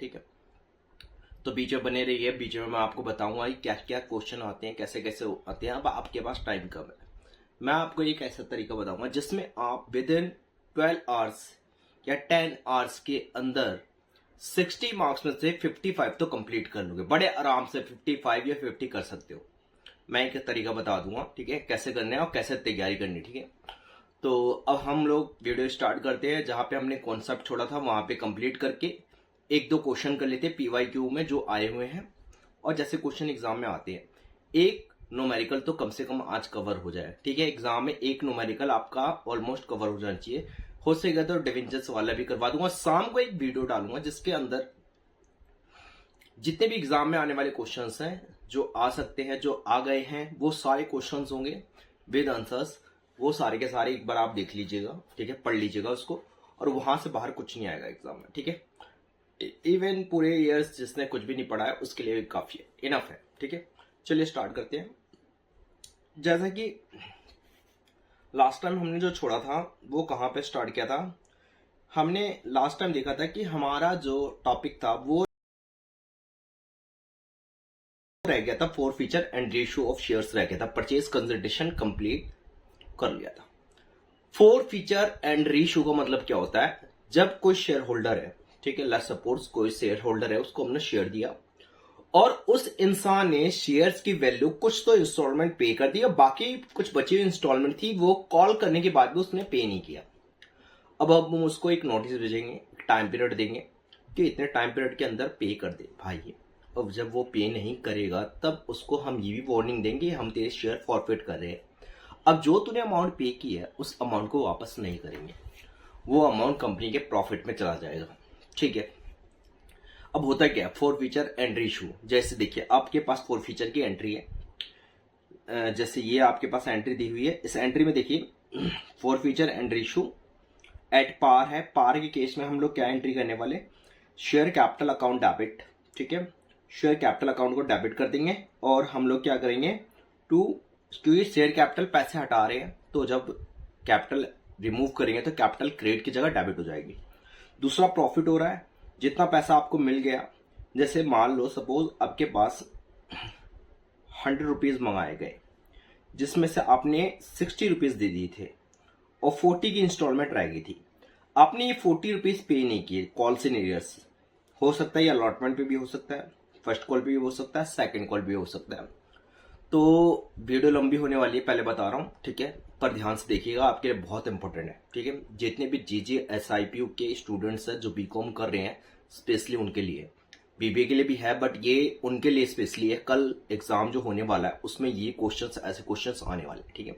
ठीक है। तो बीच में बने रहिए, बीच में मैं आपको बताऊंगा क्या क्या क्वेश्चन आते हैं, कैसे कैसे आते हैं। अब आपके पास टाइम कम है, मैं आपको एक ऐसा तरीका बताऊंगा जिसमें आप विद इन 12 आवर्स या 10 आवर्स के अंदर 60 मार्क्स में से 55 तो कंप्लीट कर लोगे, बड़े आराम से 55 या 50 कर सकते हो। मैं एक तरीका बता दूंगा, ठीक है, कैसे करना है और कैसे तैयारी करनी है, ठीक है। तो अब हम लोग वीडियो स्टार्ट करते हैं। जहां पे हमने कॉन्सेप्ट छोड़ा था वहां पे कंप्लीट करके एक दो क्वेश्चन कर लेते हैं पीवाईक्यू में जो आए हुए हैं, और जैसे क्वेश्चन एग्जाम में आते हैं एक न्यूमेरिकल तो कम से कम आज कवर हो जाए, ठीक है। एग्जाम में एक न्यूमेरिकल आपका ऑलमोस्ट कवर हो जाना चाहिए। हो सकेगा तो डिविजन्स वाला भी करवा दूंगा। शाम को एक वीडियो डालूंगा जिसके अंदर जितने भी एग्जाम में आने वाले क्वेश्चंस हैं, जो आ सकते हैं, जो आ गए हैं, वो सारे क्वेश्चंस होंगे विद आंसर्स। वो सारे के सारे एक बार आप देख लीजिएगा, ठीक है, पढ़ लीजिएगा उसको, और वहां से बाहर कुछ नहीं आएगा एग्जाम में, ठीक है। इवन पूरे ईयर्स जिसने कुछ भी नहीं पढ़ा है उसके लिए भी काफी है, इनफ है, ठीक है। चलिए स्टार्ट करते हैं। जैसा कि लास्ट टाइम हमने जो छोड़ा था वो कहां पे स्टार्ट किया था, हमने लास्ट टाइम देखा था कि हमारा जो टॉपिक था वो रह गया था four feature and ratio of shares रह गया था। परचेज कंसल्टेशन कंप्लीट कर लिया था। फोर फीचर एंड रेशियो का मतलब क्या होता है, जब कोई शेयर होल्डर है, ठीक है, लेट्स सपोज कोई शेयर होल्डर है, उसको हमने शेयर दिया और उस इंसान ने शेयर्स की वैल्यू कुछ तो इंस्टॉलमेंट पे कर दी और बाकी कुछ बची हुई इंस्टॉलमेंट थी वो कॉल करने के बाद भी उसने पे नहीं किया। अब हम उसको एक नोटिस भेजेंगे, टाइम पीरियड देंगे कि इतने टाइम पीरियड के अंदर पे कर दे भाई। अब जब वो पे नहीं करेगा तब उसको हम ये भी वार्निंग देंगे हम तेरे शेयर फॉरफिट कर रहे हैं। अब जो तूने अमाउंट पे की है उस अमाउंट को वापस नहीं करेंगे, वो अमाउंट कंपनी के प्रॉफिट में चला जाएगा, ठीक है। अब होता क्या है, फोर फीचर एंड रेशियो। जैसे देखिए आपके पास फोर फीचर की एंट्री है, जैसे ये आपके पास एंट्री दी हुई है। इस एंट्री में देखिए forfeiture and ratio at par है। पार के केस में हम लोग क्या एंट्री करने वाले, शेयर कैपिटल अकाउंट डेबिट, ठीक है। शेयर कैपिटल अकाउंट को डेबिट कर देंगे और हम लोग क्या करेंगे, क्योंकि शेयर कैपिटल पैसे हटा रहे हैं तो जब कैपिटल रिमूव करेंगे तो कैपिटल क्रेडिट की जगह डेबिट हो जाएगी। दूसरा प्रॉफिट हो रहा है, जितना पैसा आपको मिल गया, जैसे मान लो सपोज आपके पास 100 रुपीज मंगाए गए जिसमें से आपने 60 रुपीज दे दिए थे और 40 की इंस्टॉलमेंट रह गई थी। आपने ये 40 रुपीज पे नहीं किए, कॉल्स इन एरियर्स हो सकता है, या अलॉटमेंट पे भी हो सकता है, फर्स्ट कॉल पे भी हो सकता है, सेकंड कॉल भी हो सकता है। तो वीडियो लंबी होने वाली है पहले बता रहा हूं, ठीक है, पर ध्यान से देखिएगा, आपके लिए बहुत इंपॉर्टेंट है, ठीक है। जितने भी जीजे एसआईपीयू के स्टूडेंट्स हैं जो बीकॉम कर रहे हैं, स्पेशली उनके लिए, बीबीए के लिए भी है बट ये उनके लिए स्पेशली है। कल एग्जाम जो होने वाला है उसमें ये क्वेश्चंस, ऐसे क्वेश्चंस आने वाले, ठीक है।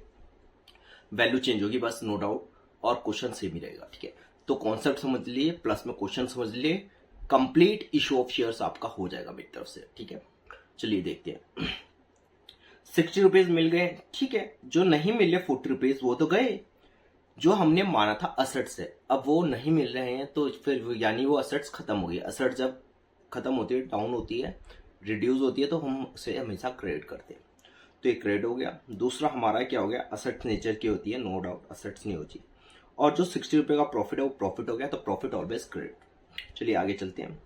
वैल्यू चेंज होगी बस, नो डाउट, और क्वेश्चन सेम ही रहेगा, ठीक है। तो कॉन्सेप्ट समझ लिए प्लस में क्वेश्चन समझ लिए, कंप्लीट इशू ऑफ शेयर्स आपका हो जाएगा मेरी तरफ से, ठीक है। चलिए देखते हैं। 60 रुपीज मिल गए, ठीक है। जो नहीं मिले 40 रुपीज वो तो गए, जो हमने माना था असेट्स से, अब वो नहीं मिल रहे हैं तो फिर यानी वो असेट्स खत्म हो गई। असेट जब खत्म होती है, डाउन होती है, रिड्यूस होती है, तो हम उसे हमेशा क्रेडिट करते हैं, तो एक क्रेडिट हो गया। दूसरा हमारा क्या हो गया, असेट्स नेचर की होती है, नो डाउट असेट्स नहीं होती, और जो 60 रुपए का प्रॉफिट है वो प्रॉफिट हो गया, तो प्रॉफिट ऑलवेज क्रेडिट। चलिए आगे चलते हैं।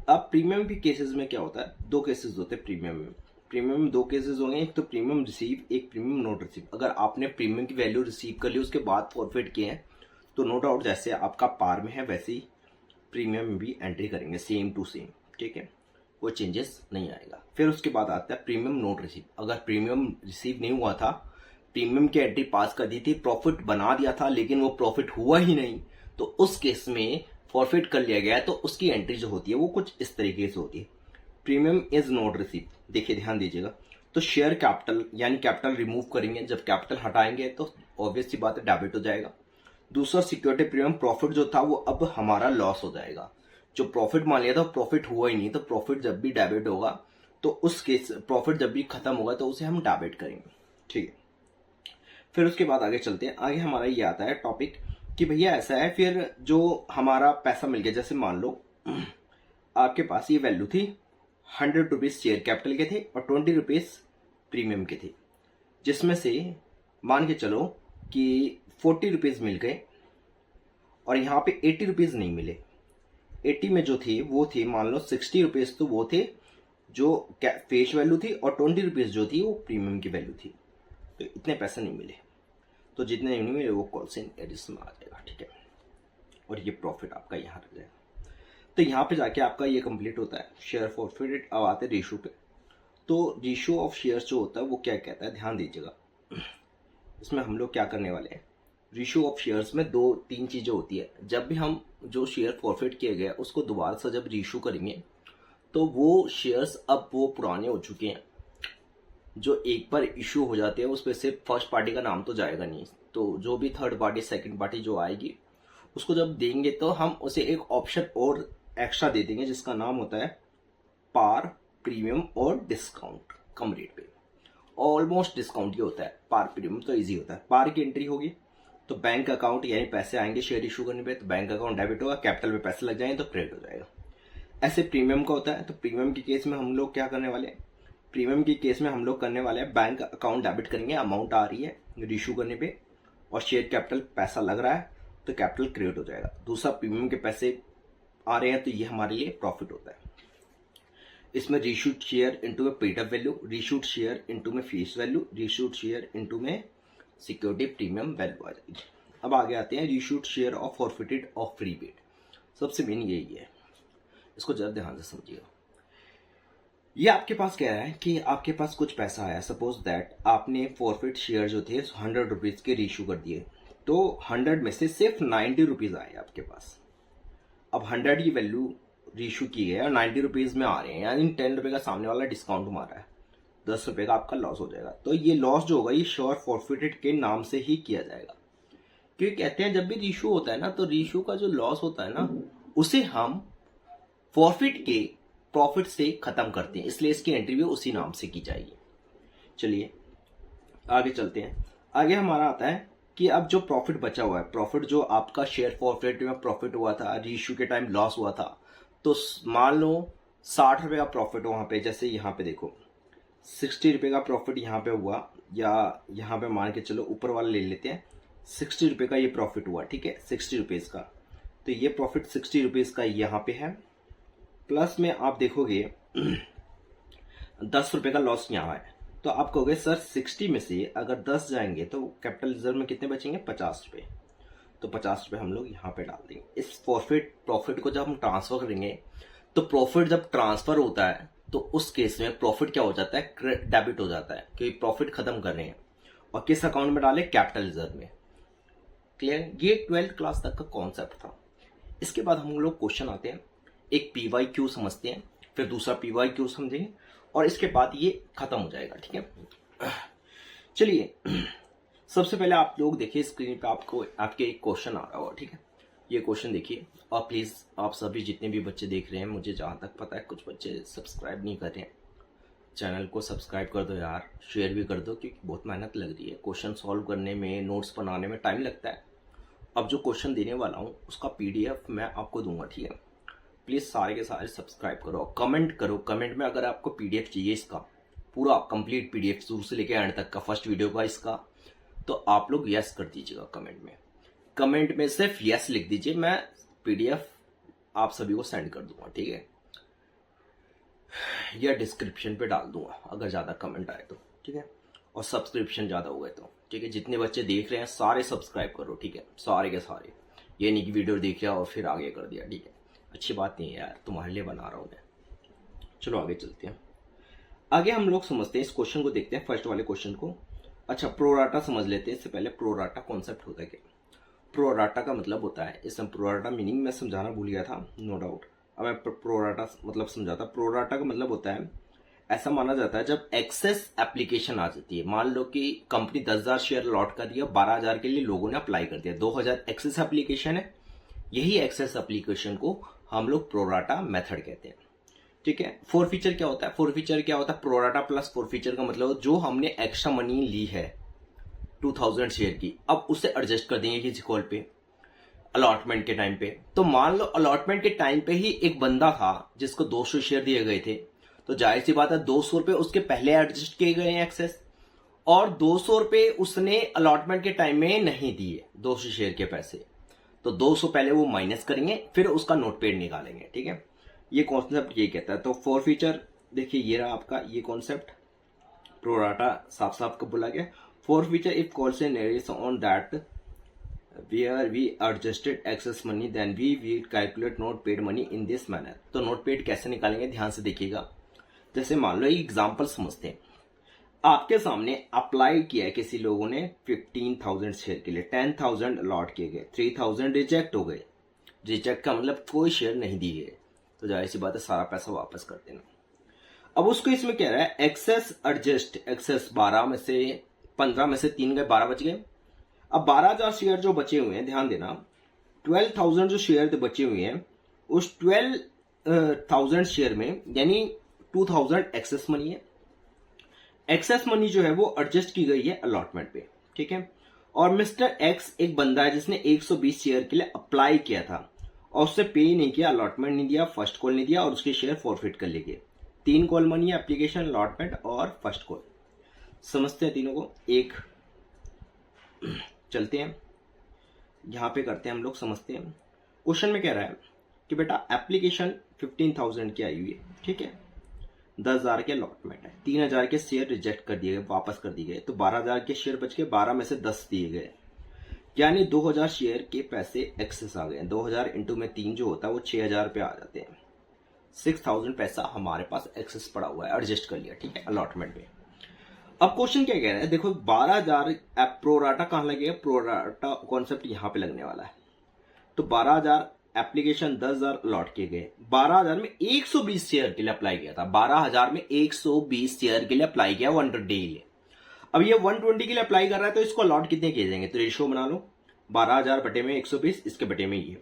अब प्रीमियम के केसेस में क्या होता है, दो केसेस होते हैं प्रीमियम में। प्रीमियम में दो केसेस होंगे, एक तो प्रीमियम रिसीव, एक प्रीमियम नोट रिसीव। अगर आपने प्रीमियम की वैल्यू रिसीव कर ली उसके बाद फॉरफिट किए हैं तो नो डाउट जैसे आपका पार में है वैसे ही प्रीमियम में भी एंट्री करेंगे, सेम टू सेम, ठीक है, कोई चेंजेस नहीं आएगा। फिर उसके बाद आता है प्रीमियम नोट रिसीव। अगर प्रीमियम रिसीव नहीं हुआ था, प्रीमियम की एंट्री पास कर दी थी, प्रॉफिट बना दिया था लेकिन वो प्रॉफिट हुआ ही नहीं, तो उस केस में फॉरफिट कर लिया गया है, तो उसकी एंट्री जो होती है वो कुछ इस तरीके से होती है, प्रीमियम इज नॉट रिसीव। देखिए ध्यान दीजिएगा, तो शेयर कैपिटल यानी कैपिटल रिमूव करेंगे, जब कैपिटल हटाएंगे तो ऑब्वियस सी बात है डेबिट हो जाएगा। दूसरा सिक्योरिटी प्रीमियम, प्रॉफिट जो था वो अब हमारा लॉस हो जाएगा। जो प्रॉफिट मान लिया था प्रॉफिट हुआ ही नहीं, तो प्रॉफिट जब भी डेबिट होगा तो उस केस प्रॉफिट जब भी खत्म होगा तो उसे हम डेबिट करेंगे, ठीक है। फिर उसके बाद आगे चलते हैं। आगे हमारा ये आता है टॉपिक कि भैया ऐसा है, फिर जो हमारा पैसा मिल गया, जैसे मान लो आपके पास ये वैल्यू थी, 100 रुपीज शेयर कैपिटल के थे और 20 रुपीज प्रीमियम के थे, जिसमें से मान के चलो कि 40 रुपीज मिल गए और यहाँ पे 80 रुपीज नहीं मिले। 80 में जो थी वो थी मान लो 60 रुपीज, तो वो थे जो फेस वैल्यू थी, और 20 रुपीज जो थी वो प्रीमियम की वैल्यू थी। तो इतने पैसे नहीं मिले, तो जितने नहीं मिले वो कॉल से एडिशन में आ जाएगा, ठीक है। और ये प्रॉफिट आपका यहाँ रह जाएगा। तो यहाँ पे जाके आपका ये कंप्लीट होता है शेयर फॉरफिटेड। अब आते हैं रेशो पे। तो रेशो ऑफ शेयर्स जो होता है वो क्या कहता है, ध्यान दीजिएगा। इसमें हम लोग क्या करने वाले हैं, रेशो ऑफ शेयर्स में 2-3 चीजें होती है। जब भी हम जो शेयर फॉरफिट किए गए उसको दोबारा से जब रेशो करेंगे तो वो शेयर्स अब वो पुराने हो चुके हैं, जो एक बार इश्यू हो जाते हैं उस पर से फर्स्ट पार्टी का नाम तो जाएगा नहीं, तो जो भी थर्ड पार्टी सेकंड पार्टी जो आएगी उसको जब देंगे तो हम उसे एक ऑप्शन और एक्स्ट्रा दे देंगे जिसका नाम होता है पार, प्रीमियम और डिस्काउंट कम रेट पे। ऑलमोस्ट डिस्काउंट ही होता है, पार प्रीमियम तो इजी होता है। पार की एंट्री होगी तो बैंक अकाउंट यानी पैसे आएंगे शेयर इशू करने पे, तो बैंक अकाउंट डेबिट होगा, कैपिटल में पैसे लग जाएंगे तो क्रेडिट हो जाएगा। ऐसे प्रीमियम का होता है, तो प्रीमियम के केस में हम लोग क्या करने वाले हैं, प्रीमियम के केस में हम लोग करने वाले हैं बैंक अकाउंट डेबिट करेंगे, अमाउंट आ रही है इशू करने पे और शेयर कैपिटल पैसा लग रहा है तो कैपिटल क्रिएट हो जाएगा। दूसरा प्रीमियम के पैसे आ रहे हैं तो ये हमारे लिए प्रॉफिट होता है। इसमें रीशूड शेयर इनटू में paid up value, reissued share into में face value, reissued share into में सिक्योरिटी प्रीमियम वैल्यू आ जाएगी। अब आगे आते हैं reissued share of forfeited of फ्री बेट। सबसे मेन यही है, इसको जरा ध्यान से समझिएगा। ये आपके पास कह रहा है कि आपके पास कुछ पैसा आया, सपोज दैट आपने फॉरफिट शेयर जो थे 100 रुपीज के रीशू कर दिए, तो 100 में से सिर्फ 90 रुपीज आए आपके पास। अब 100 की वैल्यू रीशू की है और 90 रुपीज में आ रहे हैं, यानी 10 रुपए का सामने वाला डिस्काउंट मारा है, 10 रुपए का आपका लॉस हो जाएगा। तो ये लॉस जो होगा ये श्योर फॉरफिटेड के नाम से ही किया जाएगा, क्योंकि कहते हैं जब भी रीशू होता है ना तो रीशू का जो लॉस होता है ना उसे हम फॉरफिट के प्रॉफिट से खत्म करते हैं, इसलिए इसकी एंट्री भी उसी नाम से की जाएगी। चलिए आगे चलते हैं। आगे हमारा आता है कि अब जो प्रॉफिट बचा हुआ है, प्रॉफिट जो आपका शेयर फॉरफिट में प्रॉफिट हुआ था, रीइश्यू के टाइम लॉस हुआ था, तो मान लो 60 रुपए का प्रॉफिट वहां पे, जैसे यहाँ पे देखो 60 रुपए का प्रॉफिट यहाँ पे हुआ, या यहाँ पे मान के चलो ऊपर वाला ले लेते हैं, 60 रुपए का ये प्रॉफिट हुआ, ठीक है, 60 रुपीज का। तो ये प्रॉफिट 60 रुपीज का यहाँ पे है, प्लस में आप देखोगे 10 रुपए का लॉस यहाँ है। तो आप कहोगे सर 60 में से अगर 10 जाएंगे तो कैपिटल रिजर्व में कितने बचेंगे, 50 रुपए। तो 50 रुपए हम लोग यहाँ पे डाल देंगे। इस प्रॉफिट को जब हम ट्रांसफर करेंगे तो प्रॉफिट जब ट्रांसफर होता है तो उस केस में प्रॉफिट क्या हो जाता है, डेबिट हो जाता है, क्योंकि प्रॉफिट खत्म कर रहे हैं। और किस अकाउंट में डाले, कैपिटल रिजर्व में। क्लियर, ये 12th क्लास तक का कॉन्सेप्ट था। इसके बाद हम लोग क्वेश्चन आते हैं, एक PYQ समझते हैं, फिर दूसरा PYQ समझेंगे और इसके बाद ये खत्म हो जाएगा, ठीक है। चलिए सबसे पहले आप लोग देखिए स्क्रीन पे आपको आपके एक क्वेश्चन आ रहा होगा, ठीक है। ये क्वेश्चन देखिए और प्लीज आप सभी जितने भी बच्चे देख रहे हैं, मुझे जहां तक पता है कुछ बच्चे सब्सक्राइब नहीं कर रहे हैं, चैनल को सब्सक्राइब कर दो यार, शेयर भी कर दो, क्योंकि बहुत मेहनत लग रही है क्वेश्चन सॉल्व करने में, नोट्स बनाने में टाइम लगता है। अब जो क्वेश्चन देने वाला हूँ उसका PDF मैं आपको दूंगा, ठीक है। प्लीज सारे के सारे सब्सक्राइब करो, कमेंट करो, कमेंट में अगर आपको PDF चाहिए इसका पूरा कंप्लीट PDF शुरू से लेकर एंड तक का फर्स्ट वीडियो का इसका, तो आप लोग यस कर दीजिएगा कमेंट में सिर्फ यस लिख दीजिए, मैं PDF आप सभी को सेंड कर दूंगा, ठीक है, या डिस्क्रिप्शन पे डाल दूंगा अगर ज्यादा कमेंट आए तो, ठीक है। और सब्सक्रिप्शन ज्यादा हो गए तो, ठीक है, जितने बच्चे देख रहे हैं सारे सब्सक्राइब करो, ठीक है, सारे के सारे। ये नहीं कि वीडियो देख लिया और फिर आगे कर दिया, ठीक है, अच्छी बात नहीं है यार, तुम्हारे लिए बना रहा हूं मैं। चलो आगे चलते हैं। आगे हम लोग समझते हैं, इस क्वेश्चन को देखते हैं, फर्स्ट वाले क्वेश्चन को। अच्छा, प्रोराटा समझ लेते हैं। इससे पहले प्रोराटा कॉन्सेप्ट होता है क्या, प्रोराटा का मतलब होता है, इसमें प्रोराटा मीनिंग मैं समझाना भूल गया था, नो डाउट। अब मैं प्रोराटा मतलब समझाता। प्रोराटा का मतलब होता है, ऐसा माना जाता है जब एक्सेस एप्लीकेशन आ जाती है, मान लो कि कंपनी 10,000 शेयर लॉट कर दिया, 12,000 के लिए लोगों ने अप्लाई कर दिया, 2,000 एक्सेस एप्लीकेशन है, यही एक्सेस एप्लीकेशन को हम लोग प्रोराटा मेथड कहते हैं, ठीक है। फोर फीचर क्या होता है, प्रोराटा प्लस फोर फीचर का मतलब जो हमने एक्स्ट्रा मनी ली है 2000 शेयर की, अब उसे एडजस्ट कर देंगे किसी कॉल पे अलॉटमेंट के टाइम पे। तो मान लो अलॉटमेंट के टाइम पे ही एक बंदा था जिसको 200 शेयर दिए गए थे, तो जाहिर सी बात है 200 रुपए उसके पहले एडजस्ट किए गए हैं एक्सेस, और 200 रुपए उसने अलॉटमेंट के टाइम में नहीं दिए 200 शेयर के पैसे, तो 200 पहले वो माइनस करेंगे, फिर उसका नोट पेड निकालेंगे। ठीक है, ये कॉन्सेप्ट ये कहता है। तो फोर फीचर देखिए, ये रहा आपका ये कॉन्सेप्ट, प्रोराटा साफ साफ कब बोला गया। Forfeiture if calls in is on that where we adjusted excess money then we will calculate not paid money in this manner। तो नोट पेड कैसे निकालेंगे, ध्यान से देखिएगा। जैसे मान लो एक एग्जांपल समझते हैं, आपके सामने अप्लाई किया है किसी लोगों ने 15,000 शेयर के लिए, 10,000 अलॉट किए गए, 3,000 रिजेक्ट हो गए। रिजेक्ट का मतलब कोई शेयर नहीं दिए गए, तो जाहिर सी बात है सारा पैसा वापस कर देना। अब उसको इसमें कह रहा है एक्सेस एडजस्ट, एक्सेस 12 में से 15 में से 3 गए, 12 बच गए। अब 12,000 शेयर जो बचे हुए हैं, ध्यान देना, 12,000 जो शेयर बचे हुए हैं, उस 12,000 शेयर में यानी 2,000 एक्सेस मनी है। एक्सेस मनी जो है वो एडजस्ट की गई है अलॉटमेंट पे। ठीक है, और मिस्टर एक्स एक बंदा है जिसने 120 शेयर के लिए अप्लाई किया था और उससे पे नहीं किया, अलॉटमेंट नहीं दिया, फर्स्ट कॉल नहीं दिया और उसके शेयर फॉरफिट कर लिए गए। 3 कॉल मनी है, एप्लीकेशन, अलॉटमेंट और फर्स्ट कॉल। समझते हैं तीनों को, एक चलते हैं यहां पे करते हैं हम लोग, समझते हैं। क्वेश्चन में कह रहा है कि बेटा एप्लीकेशन 15,000 की आई हुई है, ठीक है, 10,000 के अलॉटमेंट है, 3,000 के शेयर रिजेक्ट कर दिए गए, वापस कर दिए गए, तो 12,000 के शेयर बच के 12 में से 10 दिए गए, यानी 2,000 शेयर के पैसे एक्सेस आ गए। 2,000 इंटू में 3 जो होता है वो 6,000 पे आ जाते हैं। 6,000 पैसा हमारे पास एक्सेस पड़ा हुआ है, एडजस्ट कर लिया, ठीक है, अलॉटमेंट में। अब क्वेश्चन क्या कह रहा है, देखो 12,000 प्रोराटा कहां लगेगा, प्रोराटा कॉन्सेप्ट यहां पे लगने वाला है। तो 12,000 एप्लीकेशन, 10,000 अलॉट किए गए, 12,000 में 120 शेयर के लिए अप्लाई किया था, 12,000 में 120 शेयर के लिए अप्लाई किया 120 के लिए। अब ये 120 के लिए अप्लाई कर रहा है, तो इसको अलॉट कितने किए जाएंगे, तो रेशियो बना लो, 12,000 बटे में 120, इसके बटे में ये,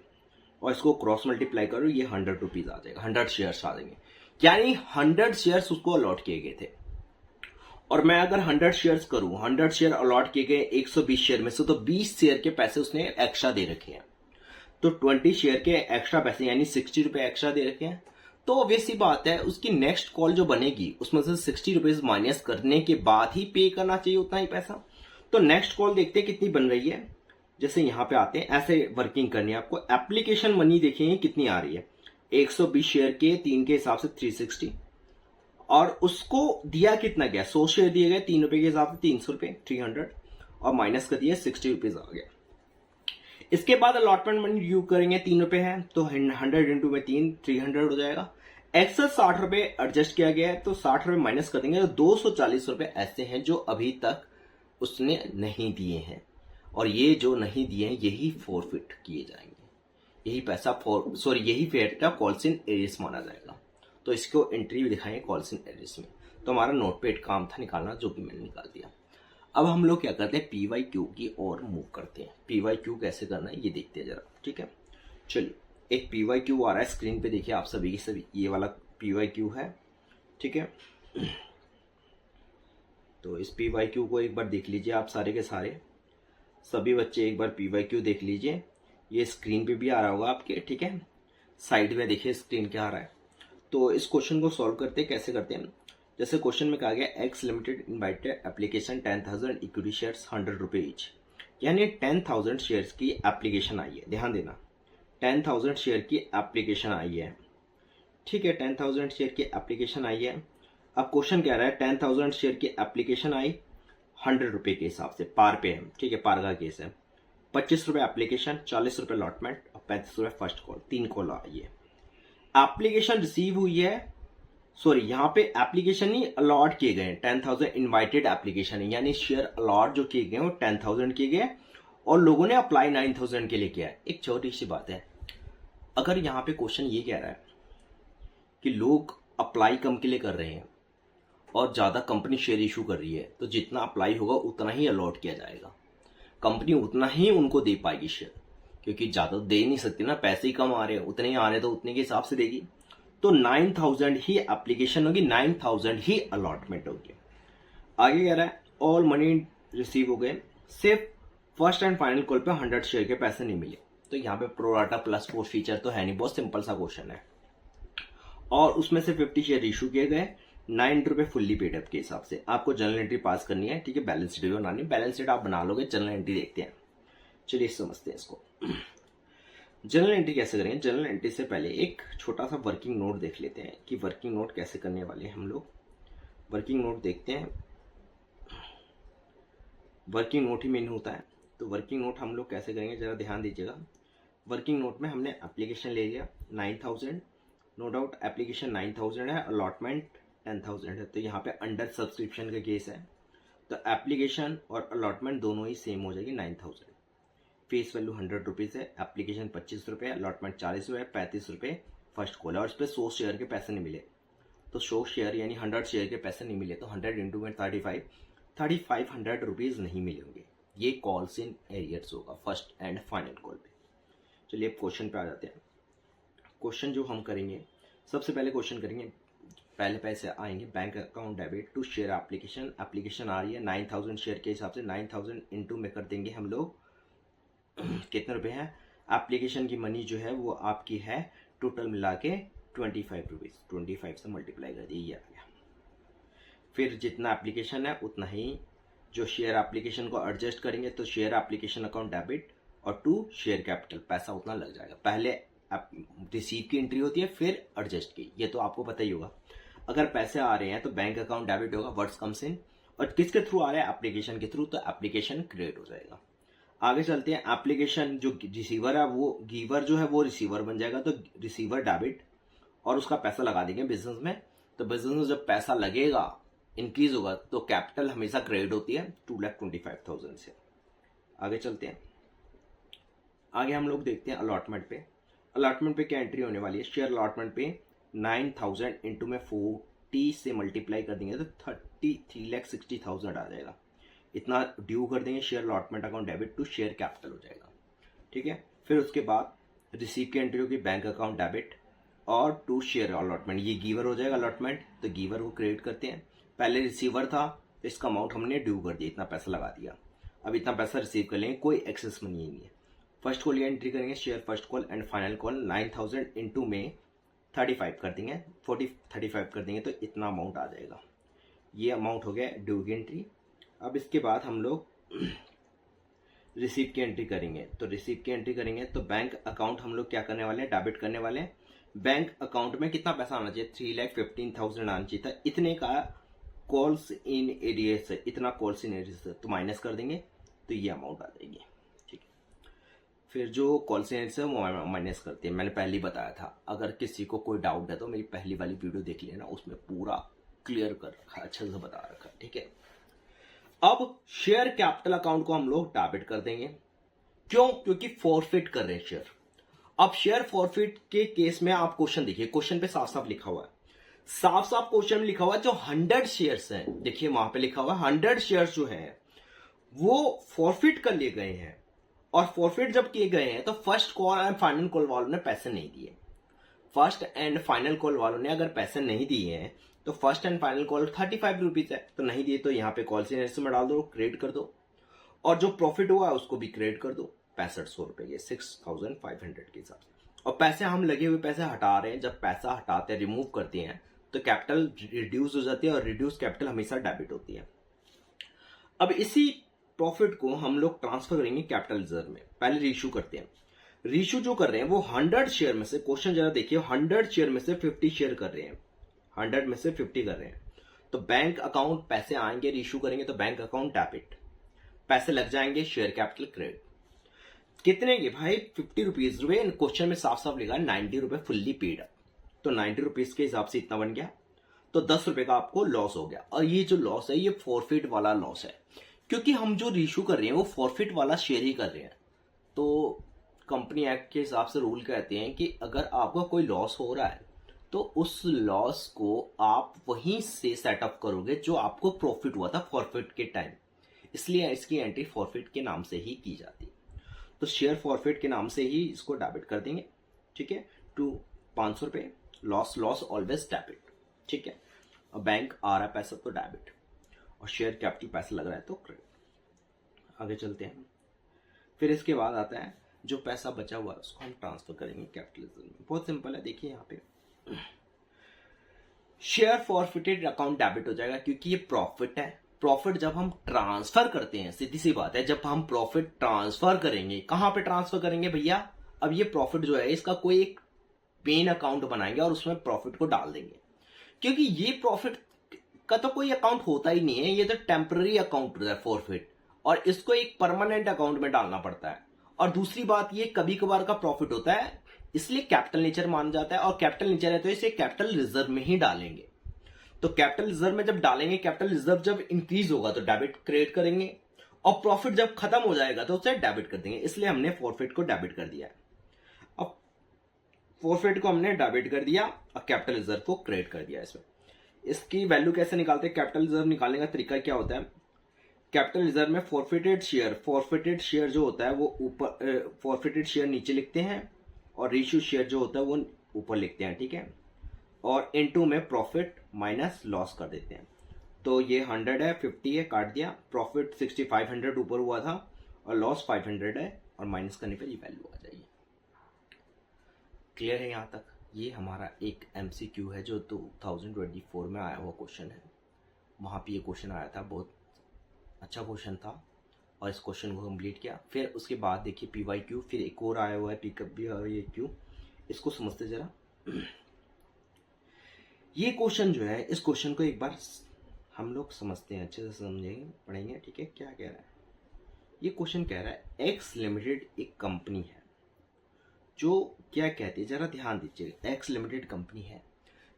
और इसको क्रॉस मल्टीप्लाई करो, ये 100 रुपीज आ जाएगा, 100 शेयर्स आ जाएंगे, यानी 100 शेयर्स उसको अलॉट किए गए थे। और मैं अगर 100 शेयर्स करूं, 100 शेयर अलॉट किए गए 120 शेयर में से, तो 20 शेयर के पैसे उसने एक्स्ट्रा दे रखे हैं, तो 20 शेयर के एक्स्ट्रा पैसे यानी 60 रुपए एक्स्ट्रा दे रखे हैं। तो ऑब्वियस सी बात है उसकी नेक्स्ट कॉल जो बनेगी उसमें से 60 रुपीज माइनस करने के बाद ही पे करना चाहिए उतना ही पैसा। तो नेक्स्ट कॉल देखते हैं कितनी बन रही है, जैसे यहां पे आते हैं, ऐसे वर्किंग करनी है आपको। एप्लीकेशन मनी देखेंगे कितनी आ रही है, 120 शेयर के 3 के हिसाब से 360, और उसको दिया कितना गया, 100 शेयर दिए गए 3 रुपए के हिसाब से 300 रुपए, 300, और माइनस कर दिया 60 रुपीज आ गया। इसके बाद अलॉटमेंट मनी ड्यू करेंगे, 3 रुपए है, तो 100 इंटू में 3, 300 हो जाएगा। एक्सेस 60 रुपए एडजस्ट किया गया है, तो 60 रुपए माइनस कर देंगे, तो 240 रुपए ऐसे हैं जो अभी तक उसने नहीं दिए हैं, और ये जो नहीं दिए हैं यही फॉरफिट किए जाएंगे, यही पैसा यही फेयर का कॉल्स इन एरियर्स माना जाएगा। तो इसको एंट्री भी दिखाएंगे कॉल्स इन एरियर्स में। तो हमारा नोट पेड काम था निकालना, जो कि मैंने निकाल दिया। अब हम लोग क्या करते हैं, PYQ की ओर मूव करते हैं। PYQ कैसे करना है ये देखते हैं जरा, ठीक है। चलिए, एक PYQ आ रहा है स्क्रीन पे, देखिए आप सभी की सभी, ये वाला PYQ है, ठीक है। तो इस PYQ को एक बार देख लीजिए आप सारे के सारे, सभी बच्चे एक बार PYQ देख लीजिए, ये स्क्रीन पे भी आ रहा होगा आपके, ठीक है। साइड में देखिए स्क्रीन क्या आ रहा है। तो इस क्वेश्चन को सॉल्व करते हैं, कैसे करते हैं। जैसे क्वेश्चन में कहा गया x limited invited application 10,000 equity shares 100 रुपए ईच, यानी 10,000 शेयर्स की एप्लीकेशन आई है, ध्यान देना 10,000 शेयर की एप्लीकेशन आई है, ठीक है, 10,000 शेयर की एप्लीकेशन आई है। अब क्वेश्चन कह रहा है 10,000 शेयर की एप्लीकेशन आई 100 रुपए के हिसाब से, पार पे है, ठीक है, पार का केस है। 25 रुपए एप्लीकेशन, 40 रुपए अलॉटमेंट और 35 रुपए फर्स्ट कॉल, 3 कॉल आई है। एप्लीकेशन रिसीव हुई है, सॉरी यहाँ पे एप्लीकेशन नहीं अलॉट किए गए, 10,000 इनवाइटेड एप्लीकेशन है, यानी शेयर अलॉट जो किए गए वो 10,000 किए गए और लोगों ने अप्लाई 9,000 के लिए किया है। एक छोटी सी बात है, अगर यहाँ पे क्वेश्चन ये कह रहा है कि लोग अप्लाई कम के लिए कर रहे हैं और ज्यादा कंपनी शेयर इशू कर रही है, तो जितना अप्लाई होगा उतना ही अलॉट किया जाएगा, कंपनी उतना ही उनको दे पाएगी शेयर, क्योंकि ज्यादा दे नहीं सकती ना, पैसे ही कम आ रहे हैं, उतने ही आ रहे हैं तो उतने के हिसाब से देगी। तो 9,000 ही एप्लीकेशन होगी, 9,000 ही अलॉटमेंट होगी। आगे कह रहा है ऑल मनी रिसीव हो गए, सिर्फ फर्स्ट एंड फाइनल कॉल पे 100 शेयर के पैसे नहीं मिले। तो यहाँ पे प्रोराटा प्लस 4 फीचर तो है नहीं, बहुत सिंपल सा क्वेश्चन है। और उसमें से 50 शेयर इशू किए गए, 9 रुपए फुल्ली पेड अप के हिसाब से। आपको जर्नल एंट्री पास करनी है, ठीक है, बैलेंस शीट भी बनानी है, बैलेंस शीट आप बना लोगे, जर्नल एंट्री देखते हैं। चलिए समझते हैं इसको। जनरल एंट्री कैसे करेंगे? जनरल एंट्री से पहले एक छोटा सा वर्किंग नोट देख लेते हैं कि वर्किंग नोट कैसे करने वाले हैं हम लोग। वर्किंग नोट देखते हैं, वर्किंग नोट ही मेन होता है। तो वर्किंग नोट हम लोग कैसे करेंगे जरा ध्यान दीजिएगा। वर्किंग नोट में हमने एप्लीकेशन ले लिया 9000, नो डाउट एप्लीकेशन 9000 है, अलॉटमेंट 10000 है, तो यहाँ पे अंडर सब्सक्रिप्शन का केस है, तो एप्लीकेशन और अलॉटमेंट दोनों ही सेम हो जाएगी 9000। फेस वैल्यू 100 रुपीज़ है, एप्लीकेशन 25 रुपये, अलॉटमेंट 40 रुपये, 35 रुपये फर्स्ट कॉल है, और इस पर 100 शेयर के पैसे नहीं मिले, तो 100 शेयर यानी 100 शेयर के पैसे नहीं मिले, तो 100 इंटू में 3500 रुपीज़ नहीं मिलेंगे। ये कॉल्स इन एरियर्स होगा फर्स्ट एंड फाइनल कॉल पे। चलिए अब क्वेश्चन पे आ जाते हैं। क्वेश्चन जो हम करेंगे, सबसे पहले क्वेश्चन करेंगे, पहले पैसे आएंगे bank account debit to share application. Application आ रही है 9000 शेयर के हिसाब से, 9000 इंटू में कर देंगे हम लोग कितने रुपए हैं। एप्लीकेशन की मनी जो है वो आपकी है टोटल मिला के 25 रुपीज़, 25 से मल्टीप्लाई कर दिए, ये आ गया। फिर जितना एप्लीकेशन है उतना ही जो शेयर एप्लीकेशन को एडजस्ट करेंगे, तो शेयर एप्लीकेशन अकाउंट डेबिट और टू शेयर कैपिटल पैसा उतना लग जाएगा। पहले रिसीव की एंट्री होती है फिर एडजस्ट की, ये तो आपको पता ही होगा। अगर पैसे आ रहे हैं तो बैंक अकाउंट डेबिट होगा, व्हाट्स कम्स इन, और किसके थ्रू आ रहा है? एप्लीकेशन के थ्रू, तो एप्लीकेशन क्रिएट हो जाएगा। आगे चलते हैं, एप्लीकेशन जो रिसीवर है वो गिवर जो है वो रिसीवर बन जाएगा, तो रिसीवर डेबिट और उसका पैसा लगा देंगे बिजनेस में, तो बिजनेस में जब पैसा लगेगा इंक्रीज होगा तो कैपिटल हमेशा क्रेडिट होती है 2,25,000 से। आगे चलते हैं, आगे हम लोग देखते हैं अलॉटमेंट पे। अलॉटमेंट पे क्या एंट्री होने वाली है? शेयर अलॉटमेंट पे 9000 इंटू में 40 से मल्टीप्लाई कर देंगे तो 33,60,000 आ जाएगा। इतना ड्यू कर देंगे, share allotment account debit to share capital हो जाएगा, ठीक है। फिर उसके बाद रिसीव की एंट्री होगी बैंक अकाउंट डेबिट और टू शेयर अलॉटमेंट, ये गिवर हो जाएगा अलॉटमेंट, तो गिवर को क्रेडिट करते हैं। पहले रिसीवर था तो इसका अमाउंट हमने ड्यू कर दिया, इतना पैसा लगा दिया, अब इतना पैसा रिसीव कर लेंगे, कोई एक्सेस मनी नहीं है। फर्स्ट कॉल ये एंट्री करेंगे, share first call and final call 9000 into में 35 कर देंगे, 35 कर देंगे तो इतना अमाउंट आ जाएगा। ये अमाउंट हो गया ड्यू की एंट्री। अब इसके बाद हम लोग रिसीव की एंट्री करेंगे, तो रिसीव की एंट्री करेंगे तो बैंक अकाउंट हम लोग क्या करने वाले हैं? डेबिट करने वाले हैं। बैंक अकाउंट में कितना पैसा आना चाहिए? 3,15,000 आना चाहिए था, इतने का कॉल्स इन एरियर्स है, इतना कॉल्स इन एरियर्स है, तो माइनस कर देंगे तो ये अमाउंट आ जाएगी, ठीक है। फिर जो कॉल्स इन एरियर्स है वो माइनस करते हैं, मैंने पहले ही बताया था। अगर किसी को कोई डाउट है तो मेरी पहली वाली वीडियो देख लेना, उसमें पूरा क्लियर कर रखा है, अच्छे से बता रखा है, ठीक है। अब शेयर कैपिटल अकाउंट को हम लोग डेबिट कर देंगे, क्यों? क्योंकि फॉरफिट कर रहे हैं शेयर। अब शेयर फॉरफिट के केस में आप क्वेश्चन देखिए, क्वेश्चन पे साफ साफ लिखा हुआ है, साफ साफ क्वेश्चन में लिखा हुआ है जो 100 शेयर्स हैं, देखिए वहां पे लिखा हुआ है 100 शेयर्स जो हैं वो फॉरफिट कर लिए गए हैं, और फॉरफिट जब किए गए हैं तो first call and final call वालों ने पैसे नहीं दिए। फर्स्ट एंड फाइनल कॉल वालों ने अगर पैसे नहीं दिए हैं तो first and final call 35 rupees है, तो नहीं दिए तो यहाँ पे कॉल से में डाल दो, क्रेडिट कर दो, और जो प्रॉफिट हुआ है उसको भी क्रेडिट कर दो 6500 रुपए के 6500 के हिसाब से। और पैसे हम लगे हुए पैसे हटा रहे हैं, जब पैसा हटाते हैं रिमूव करते हैं तो कैपिटल रिड्यूस हो जाती है, और रिड्यूस कैपिटल हमेशा डेबिट होती है। अब इसी प्रॉफिट को हम लोग ट्रांसफर करेंगे कैपिटल रिजर्व में। पहले रीइश्यू करते हैं, रीइश्यू जो कर रहे हैं वो 100 शेयर में से, क्वेश्चन जरा देखिए, 100 शेयर में से 50 शेयर कर रहे हैं, 100 में से 50 कर रहे हैं, तो बैंक अकाउंट पैसे आएंगे, रीइश्यू करेंगे तो बैंक अकाउंट डेबिट, पैसे लग जाएंगे शेयर कैपिटल क्रेडिट। कितने के भाई? 50 रुपीज रुपए, क्वेश्चन में साफ साफ लिखा है 90 रुपए फुल्ली पेड, तो 90 रुपीज के हिसाब से इतना बन गया, तो 10 रुपए का आपको लॉस हो गया। और ये जो लॉस है ये फॉरफिट वाला लॉस है, क्योंकि हम जो रीइश्यू कर रहे हैं वो फॉरफिट वाला शेयर ही कर रहे हैं। तो कंपनी एक्ट के हिसाब से रूल कहते हैं कि अगर आपका कोई लॉस हो रहा है तो उस लॉस को आप वहीं से सेटअप करोगे जो आपको प्रॉफिट हुआ था फॉरफिट के टाइम, इसलिए इसकी एंट्री फॉरफिट के नाम से ही की जाती है। तो शेयर फॉरफिट के नाम से ही इसको डेबिट कर देंगे, ठीक है, टू 500 रुपए, लॉस लॉस ऑलवेज डेबिट, ठीक है। और बैंक आ रहा है पैसा तो डेबिट, और शेयर कैपिटल पैसा लग रहा है तो क्रेडिट। आगे चलते हैं, फिर इसके बाद आता है जो पैसा बचा हुआ है उसको हम ट्रांसफर करेंगे कैपिटल में। बहुत सिंपल है, देखिए यहाँ पे शेयर फॉरफिटेड अकाउंट डेबिट हो जाएगा, क्योंकि ये प्रॉफिट है। प्रॉफिट जब हम ट्रांसफर करते हैं, सीधी सी बात है, जब हम प्रॉफिट ट्रांसफर करेंगे, कहां पे ट्रांसफर करेंगे भैया? अब ये प्रॉफिट जो है इसका कोई एक मेन अकाउंट बनाएंगे और उसमें प्रॉफिट को डाल देंगे, क्योंकि ये प्रॉफिट का तो कोई अकाउंट होता ही नहीं है, ये तो टेम्पररी अकाउंट होता है फॉरफिट, और इसको एक परमानेंट अकाउंट में डालना पड़ता है। और दूसरी बात, ये कभी कभार का प्रॉफिट होता है, इसलिए कैपिटल नेचर मान जाता है, और कैपिटल नेचर है तो इसे कैपिटल रिजर्व में ही डालेंगे। तो कैपिटल रिजर्व में जब डालेंगे, कैपिटल रिजर्व जब इंक्रीज होगा तो डेबिट क्रिएट करेंगे, और प्रॉफिट जब खत्म हो जाएगा तो उसे डेबिट कर देंगे, इसलिए हमने फॉरफिट को डेबिट कर दिया है। अब फॉरफिट को हमने डेबिट कर दिया और कैपिटल रिजर्व को क्रिएट कर दिया। इसमें इसकी वैल्यू कैसे निकालते हैं? कैपिटल रिजर्व निकालने का तरीका क्या होता है? कैपिटल रिजर्व में फॉरफिटेड शेयर जो होता है वो ऊपर, फॉरफिटेड शेयर नीचे लिखते हैं और रेशियो शेयर जो होता है वो ऊपर लिखते हैं, ठीक है। और इनटू में प्रॉफिट माइनस लॉस कर देते हैं। तो ये 100 है, 50 है, काट दिया, प्रॉफिट 6500 ऊपर हुआ था और लॉस 500 है, और माइनस करने पर ये वैल्यू आ जाएगी। क्लियर है यहाँ तक? ये हमारा एक एमसीक्यू है जो 2024 में आया हुआ क्वेश्चन है। वहाँ पे ये क्वेश्चन आया था, बहुत अच्छा क्वेश्चन था, और इस क्वेश्चन को कंप्लीट किया। फिर उसके बाद देखिए PYQ, फिर एक और आया हुआ है पिकअप भी और ये क्यू, इसको समझते जरा। ये क्वेश्चन जो है, इस क्वेश्चन को एक बार हम लोग समझते हैं, अच्छे से समझेंगे, पढ़ेंगे, ठीक है। क्या कह रहा है ये क्वेश्चन? कह रहा है एक्स लिमिटेड एक कंपनी है जो क्या कहती है, जरा ध्यान दीजिए। एक्स लिमिटेड कंपनी है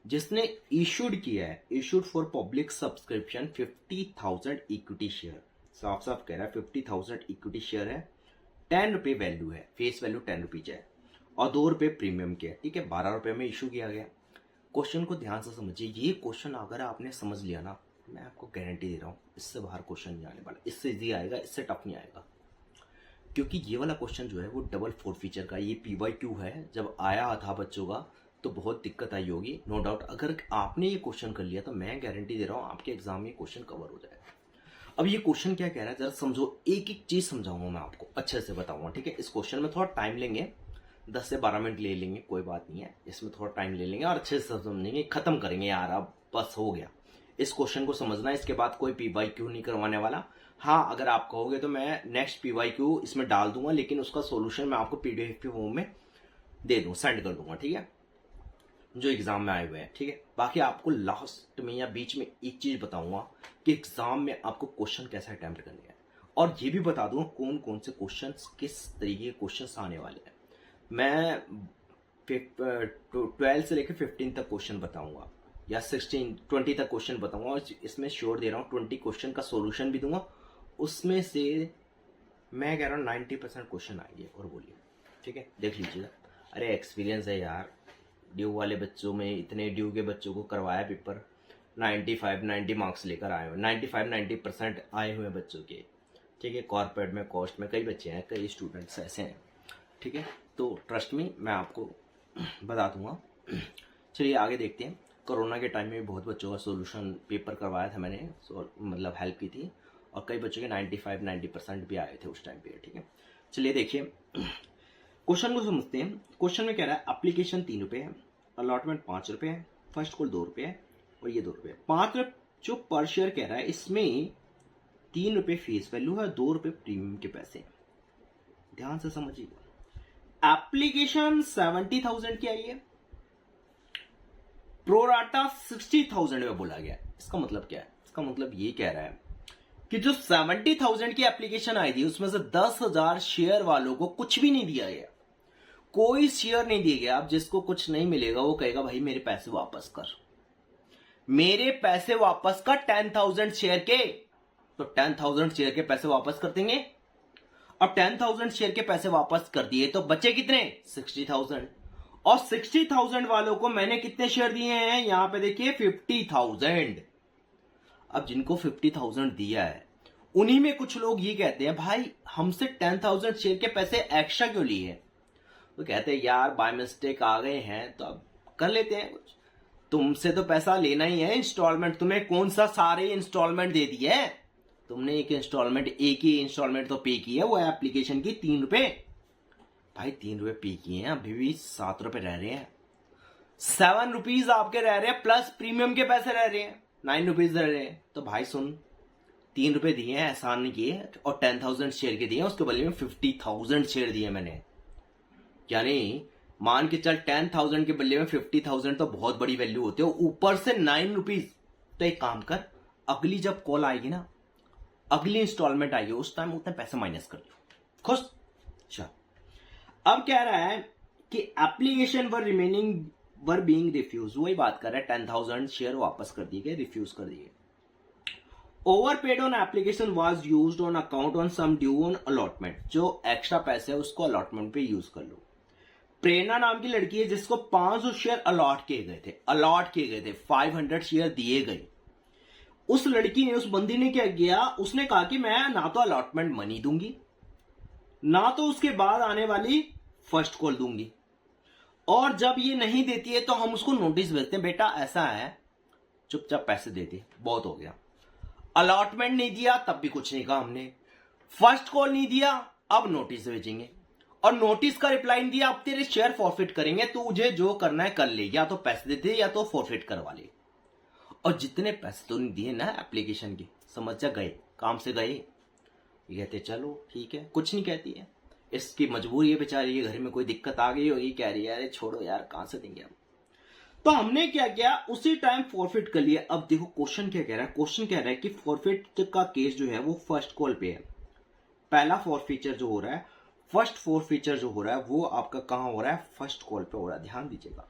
जिसने इशूड किया है, issued for public subscription 50,000 equity share. साफ साफ कह रहा है 50,000 इक्विटी शेयर है, 10 रुपये वैल्यू है, फेस वैल्यू 10 रुपीज है, और 2 रुपये प्रीमियम के, ठीक है। 12 रुपये में इशू किया गया। क्वेश्चन को ध्यान से समझिए। ये क्वेश्चन अगर आपने समझ लिया ना, मैं आपको गारंटी दे रहा हूँ इससे बाहर क्वेश्चन नहीं आने वाला, इससे इजी आएगा, इससे टफ नहीं आएगा। क्योंकि ये वाला क्वेश्चन जो है वो डबल फोर फीचर का, ये PYQ है। जब आया था बच्चों का तो बहुत दिक्कत आई होगी, नो डाउट। अगर आपने ये क्वेश्चन कर लिया तो मैं गारंटी दे रहा हूँ आपके एग्जाम में क्वेश्चन कवर हो जाएगा। अब ये क्वेश्चन क्या कह रहा है जरा समझो, एक एक चीज समझाऊंगा मैं आपको, अच्छे से बताऊंगा, ठीक है। इस क्वेश्चन में थोड़ा टाइम लेंगे, 10 से 12 मिनट ले लेंगे, कोई बात नहीं है, इसमें थोड़ा टाइम ले लेंगे और अच्छे से समझेंगे, खत्म करेंगे यार, अब बस हो गया। इस क्वेश्चन को समझना, इसके बाद कोई PYQ नहीं करवाने वाला। हाँ, अगर आप कहोगे तो मैं नेक्स्ट PYQ इसमें डाल दूंगा, लेकिन उसका सॉल्यूशन मैं आपको PDF के फॉर्म में दे दूं, सेंड कर दूंगा, ठीक है, जो एग्जाम में आए हुए हैं, ठीक है। बाकी आपको लास्ट में या बीच में एक चीज बताऊंगा कि एग्जाम में आपको क्वेश्चन कैसे अटेम्प्ट करने हैं, और ये भी बता दूंगा कौन कौन से क्वेश्चन, किस तरीके के क्वेश्चन आने वाले हैं। मैं 12 से लेकर 15 तक क्वेश्चन बताऊंगा, या 20 तक क्वेश्चन बताऊंगा, और इसमें श्योर दे रहा हूँ 20 क्वेश्चन का सोल्यूशन भी दूंगा। उसमें से मैं कह रहा हूँ 90% क्वेश्चन आएंगे, और बोलिए, ठीक है, देख लीजिएगा। अरे एक्सपीरियंस है यार, ड्यू वाले बच्चों में, इतने ड्यू के बच्चों को करवाया पेपर, 90 मार्क्स लेकर आए हुए, 90% आए हुए बच्चों के, ठीक है। कॉर्पोरेट में, कॉस्ट में कई बच्चे हैं, कई स्टूडेंट्स ऐसे हैं, ठीक है। तो ट्रस्ट में मैं आपको बता दूंगा। चलिए आगे देखते हैं। कोरोना के टाइम में बहुत बच्चों का सोल्यूशन पेपर करवाया था मैंने, मतलब हेल्प की थी, और कई बच्चों के 90% भी आए थे उस टाइम पे, ठीक है। चलिए देखिए क्वेश्चन को समझते हैं। क्वेश्चन में कह रहा है एप्लीकेशन 3 रुपये है, अलॉटमेंट 5 रुपये है, फर्स्ट कॉल 2 रुपये है, और ये 2 रुपये। 5 रुपये जो पर शेयर कह रहा है, इसमें 3 रुपये फेस वैल्यू है, 2 रुपये प्रीमियम के पैसे। ध्यान से समझिएगा। एप्लीकेशन 70,000 की आई है, प्रोराटा 60,000 में बोला गया। इसका मतलब क्या है? इसका मतलब ये कह रहा है कि जो 70,000 की एप्लीकेशन आई थी उसमें से 10,000 शेयर वालों को कुछ भी नहीं दिया गया, कोई शेयर नहीं दिया गया। अब जिसको कुछ नहीं मिलेगा वो कहेगा भाई मेरे पैसे वापस कर, मेरे पैसे वापस कर 10,000 शेयर के। तो 10,000 शेयर के पैसे वापस कर देंगे। अब 10,000 शेयर के पैसे वापस कर दिए तो बचे कितने? 60,000। और 60,000 वालों को मैंने कितने शेयर दिए हैं? यहां पे देखिए 50,000। अब जिनको 50,000 दिया है उन्हीं में कुछ लोग ये कहते हैं भाई हमसे 10,000 शेयर के पैसे एक्स्ट्रा क्यों लिए? तो कहते हैं यार बाय मिस्टेक आ गए हैं तो अब कर लेते हैं कुछ, तुमसे तो पैसा लेना ही है, इंस्टॉलमेंट तुम्हें कौन सा सारे इंस्टॉलमेंट दे दिए है? तुमने एक ही इंस्टॉलमेंट तो पे की है, वो एप्लीकेशन की 3 रुपए। भाई 3 रुपए पे किए हैं, अभी भी 7 रुपए रह रहे हैं, 7 रुपीज आपके रह रहे हैं, प्लस प्रीमियम के पैसे रह रहे हैं, 9 रुपीज रह रहे हैं। तो भाई सुन, 3 रुपए दिए हैं, एहसान नहीं किए, और 10,000 शेयर के दिए, उसके बदले में 50,000 शेयर दिए मैंने। यानी मान के चल 10,000 के बदले में 50,000 तो बहुत बड़ी वैल्यू होती है, ऊपर से 9 रुपीज। तो एक काम कर, अगली जब कॉल आएगी ना, अगली इंस्टॉलमेंट आएगी, उस टाइम उतने पैसे माइनस कर लो। खुश? चल अब कह रहा है कि एप्लीकेशन वर बीइंग रिफ्यूज, वही बात कर रहा है, 10,000 शेयर वापस कर दिए गए, रिफ्यूज कर दिए। Overpaid on application was used on account on sum due on allotment, जो एक्स्ट्रा पैसे है उसको अलॉटमेंट पे यूज कर लो। प्रेरणा नाम की लड़की है जिसको 500 शेयर अलॉट किए गए थे, 500 शेयर दिए गए। उस लड़की ने, उस बंदी ने क्या किया, उसने कहा कि मैं ना तो अलॉटमेंट मनी दूंगी, ना तो उसके बाद आने वाली फर्स्ट कॉल दूंगी, और जब ये नहीं देती है तो हम उसको नोटिस भेजते हैं, बेटा ऐसा है, चुपचाप पैसे दे दिए, बहुत हो गया। अलॉटमेंट नहीं दिया तब भी कुछ नहीं कहा हमने, फर्स्ट कॉल नहीं दिया अब नोटिस भेजेंगे, और नोटिस का रिप्लाई नहीं दिया अब तेरे शेयर फॉरफिट करेंगे, तुझे जो करना है कर ले, या तो पैसे दे दे या तो फॉरफिट करवा ले। और जितने पैसे तो नहीं दिए ना एप्लीकेशन के, समझ जा गए, काम से गए। ये कहते चलो ठीक है, कुछ नहीं कहती है, इसकी मजबूरी है बेचारी, ये घर में कोई दिक्कत आ गई होगी, कह रही है अरे छोड़ो यार कहां से देंगे हम। तो हमने क्या किया, उसी टाइम फॉरफिट कर लिया। अब देखो क्वेश्चन क्या कह रहा है, क्वेश्चन कह रहा है कि फॉरफिट का केस जो है वो फर्स्ट कॉल पे है। पहला फॉरफीचर जो हो रहा है, फर्स्ट फॉरफीचर जो हो रहा है वो आपका कहां हो रहा है, फर्स्ट कॉल पे हो रहा है। ध्यान दीजिएगा,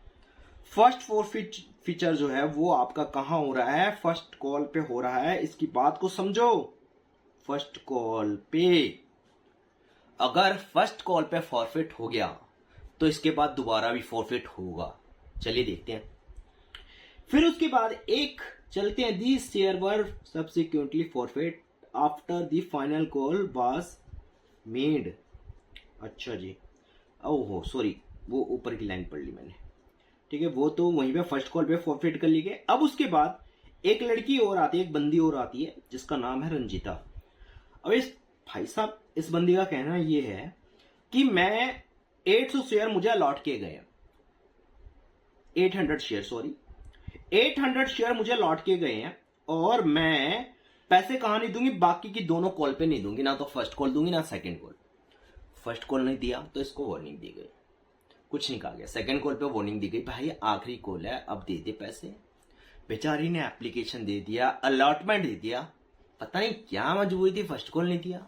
फर्स्ट फॉरफीचर जो है वो आपका कहां हो रहा है, फर्स्ट कॉल पे हो रहा है। इसकी बात को समझो, फर्स्ट कॉल पे। अगर फर्स्ट कॉल पे फॉरफिट हो गया तो इसके बाद दोबारा भी फॉरफिट होगा। चलिए देखते हैं। फिर उसके बाद एक चलते हैं, the share were subsequently forfeit after the final call was made. अच्छा जी, ओहो सॉरी, वो ऊपर की लाइन पढ़ ली मैंने, ठीक है, वो तो वहीं पे फर्स्ट कॉल पे फॉरफिट कर ली गई। अब उसके बाद एक लड़की और आती है, एक बंदी और आती है जिसका नाम है रंजीता। अब इस भाई साहब, इस बंदी का कहना ये है कि मैं 800 शेयर मुझे अलॉट किए गए हैं, 800 शेयर मुझे अलॉट किए गए हैं, और मैं पैसे कहां नहीं दूंगी, बाकी की दोनों कॉल पे नहीं दूंगी, ना तो फर्स्ट कॉल दूंगी ना सेकंड कॉल। फर्स्ट कॉल नहीं दिया तो इसको वार्निंग दी गई, कुछ नहीं कहा गया। सेकंड कॉल पे वार्निंग दी गई, भाई आखिरी कॉल है, अब दे दे पैसे। बेचारी ने एप्लीकेशन दे दिया, अलॉटमेंट दे दिया, पता नहीं क्या मजबूरी थी, फर्स्ट कॉल नहीं दिया।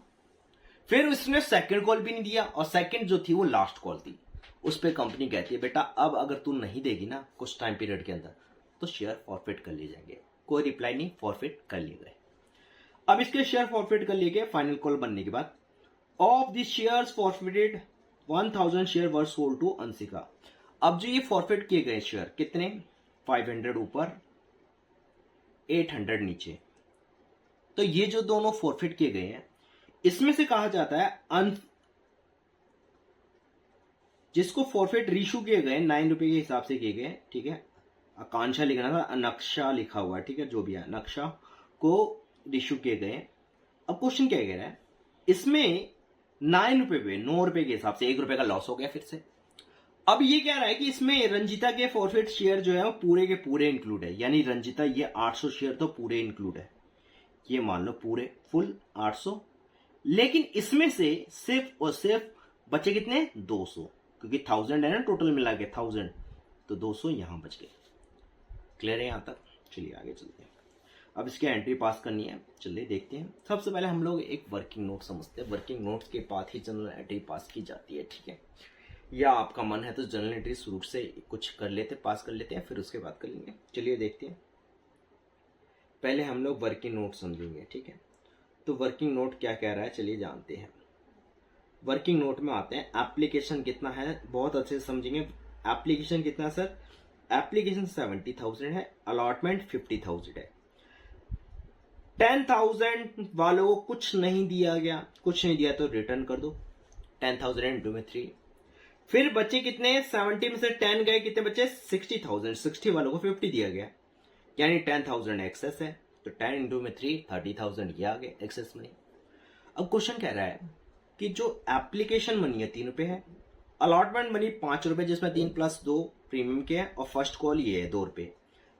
फिर उसने सेकंड कॉल भी नहीं दिया, और सेकंड जो थी वो लास्ट कॉल थी। उस पर कंपनी कहती है बेटा अब अगर तू नहीं देगी ना कुछ टाइम पीरियड के अंदर तो शेयर फॉरफिट कर लिए जाएंगे। कोई रिप्लाई नहीं, फॉरफिट कर लिए गए। अब इसके शेयर फॉरफिट कर लिए गए फाइनल कॉल बनने के बाद। Of the shares forfeited 1000 share were sold to Anshika. अब जो ये फॉरफिट किए गए शेयर कितने, 500 ऊपर 800 नीचे, तो ये जो दोनों फॉरफिट किए गए हैं इसमें से कहा जाता है जिसको फॉरफिट रीशू किए गए 9 रुपए के हिसाब से किए गए, ठीक है, आकांक्षा लिखना था, नक्शा लिखा हुआ है, ठीक है, जो भी है, नक्शा को रीशू किए गए। अब क्वेश्चन क्या कह रहा है, इसमें 9 रुपए पे 9 रुपए के हिसाब से 1 रुपए का लॉस हो गया फिर से। अब ये कह रहा है कि इसमें रंजीता के फॉरफिट शेयर जो है वो पूरे के पूरे इंक्लूड है, यानी रंजीता ये 800 शेयर तो पूरे इंक्लूड है, ये मान लो पूरे फुल 800, लेकिन इसमें से सिर्फ और सिर्फ बचे कितने, 200, क्योंकि 1000 है ना टोटल मिला के 1000, तो 200 यहां बच गए। क्लियर है यहां तक? चलिए आगे चलते हैं। अब इसकी एंट्री पास करनी है, चलिए देखते हैं। सबसे पहले हम लोग एक वर्किंग नोट समझते हैं, वर्किंग नोट्स के बाद ही जनरल एंट्री पास की जाती है, ठीक है, या आपका मन है तो जनरल एंट्री शुरू से कुछ कर लेते, पास कर लेते हैं, फिर उसके बाद कर लेंगे। चलिए देखते हैं, पहले हम लोग वर्किंग नोट समझेंगे, ठीक है। तो वर्किंग नोट क्या कह रहा है चलिए जानते हैं। वर्किंग नोट में आते हैं, एप्लीकेशन कितना है बहुत अच्छे से समझेंगे। एप्लीकेशन कितना सर, एप्लीकेशन 70,000 है, अलॉटमेंट 50,000 है। 10,000 वालों को कुछ नहीं दिया गया, कुछ नहीं दिया तो रिटर्न कर दो, 10,000 इंटू में 3। फिर बच्चे कितने, 70 में से 10 गए, कितने बच्चे, 60,000, 60 वालों को 50 दिया गया, यानी 10,000 एक्सेस है, तो 10 इंटू में 3 30,000 ये आ गए एक्सेस मनी। अब क्वेश्चन कह रहा है कि जो एप्लीकेशन मनी है 3 रुपए है, अलॉटमेंट मनी 5 रुपए जिसमें 3 + 2 प्रीमियम के है, और फर्स्ट कॉल ये है 2 रुपए,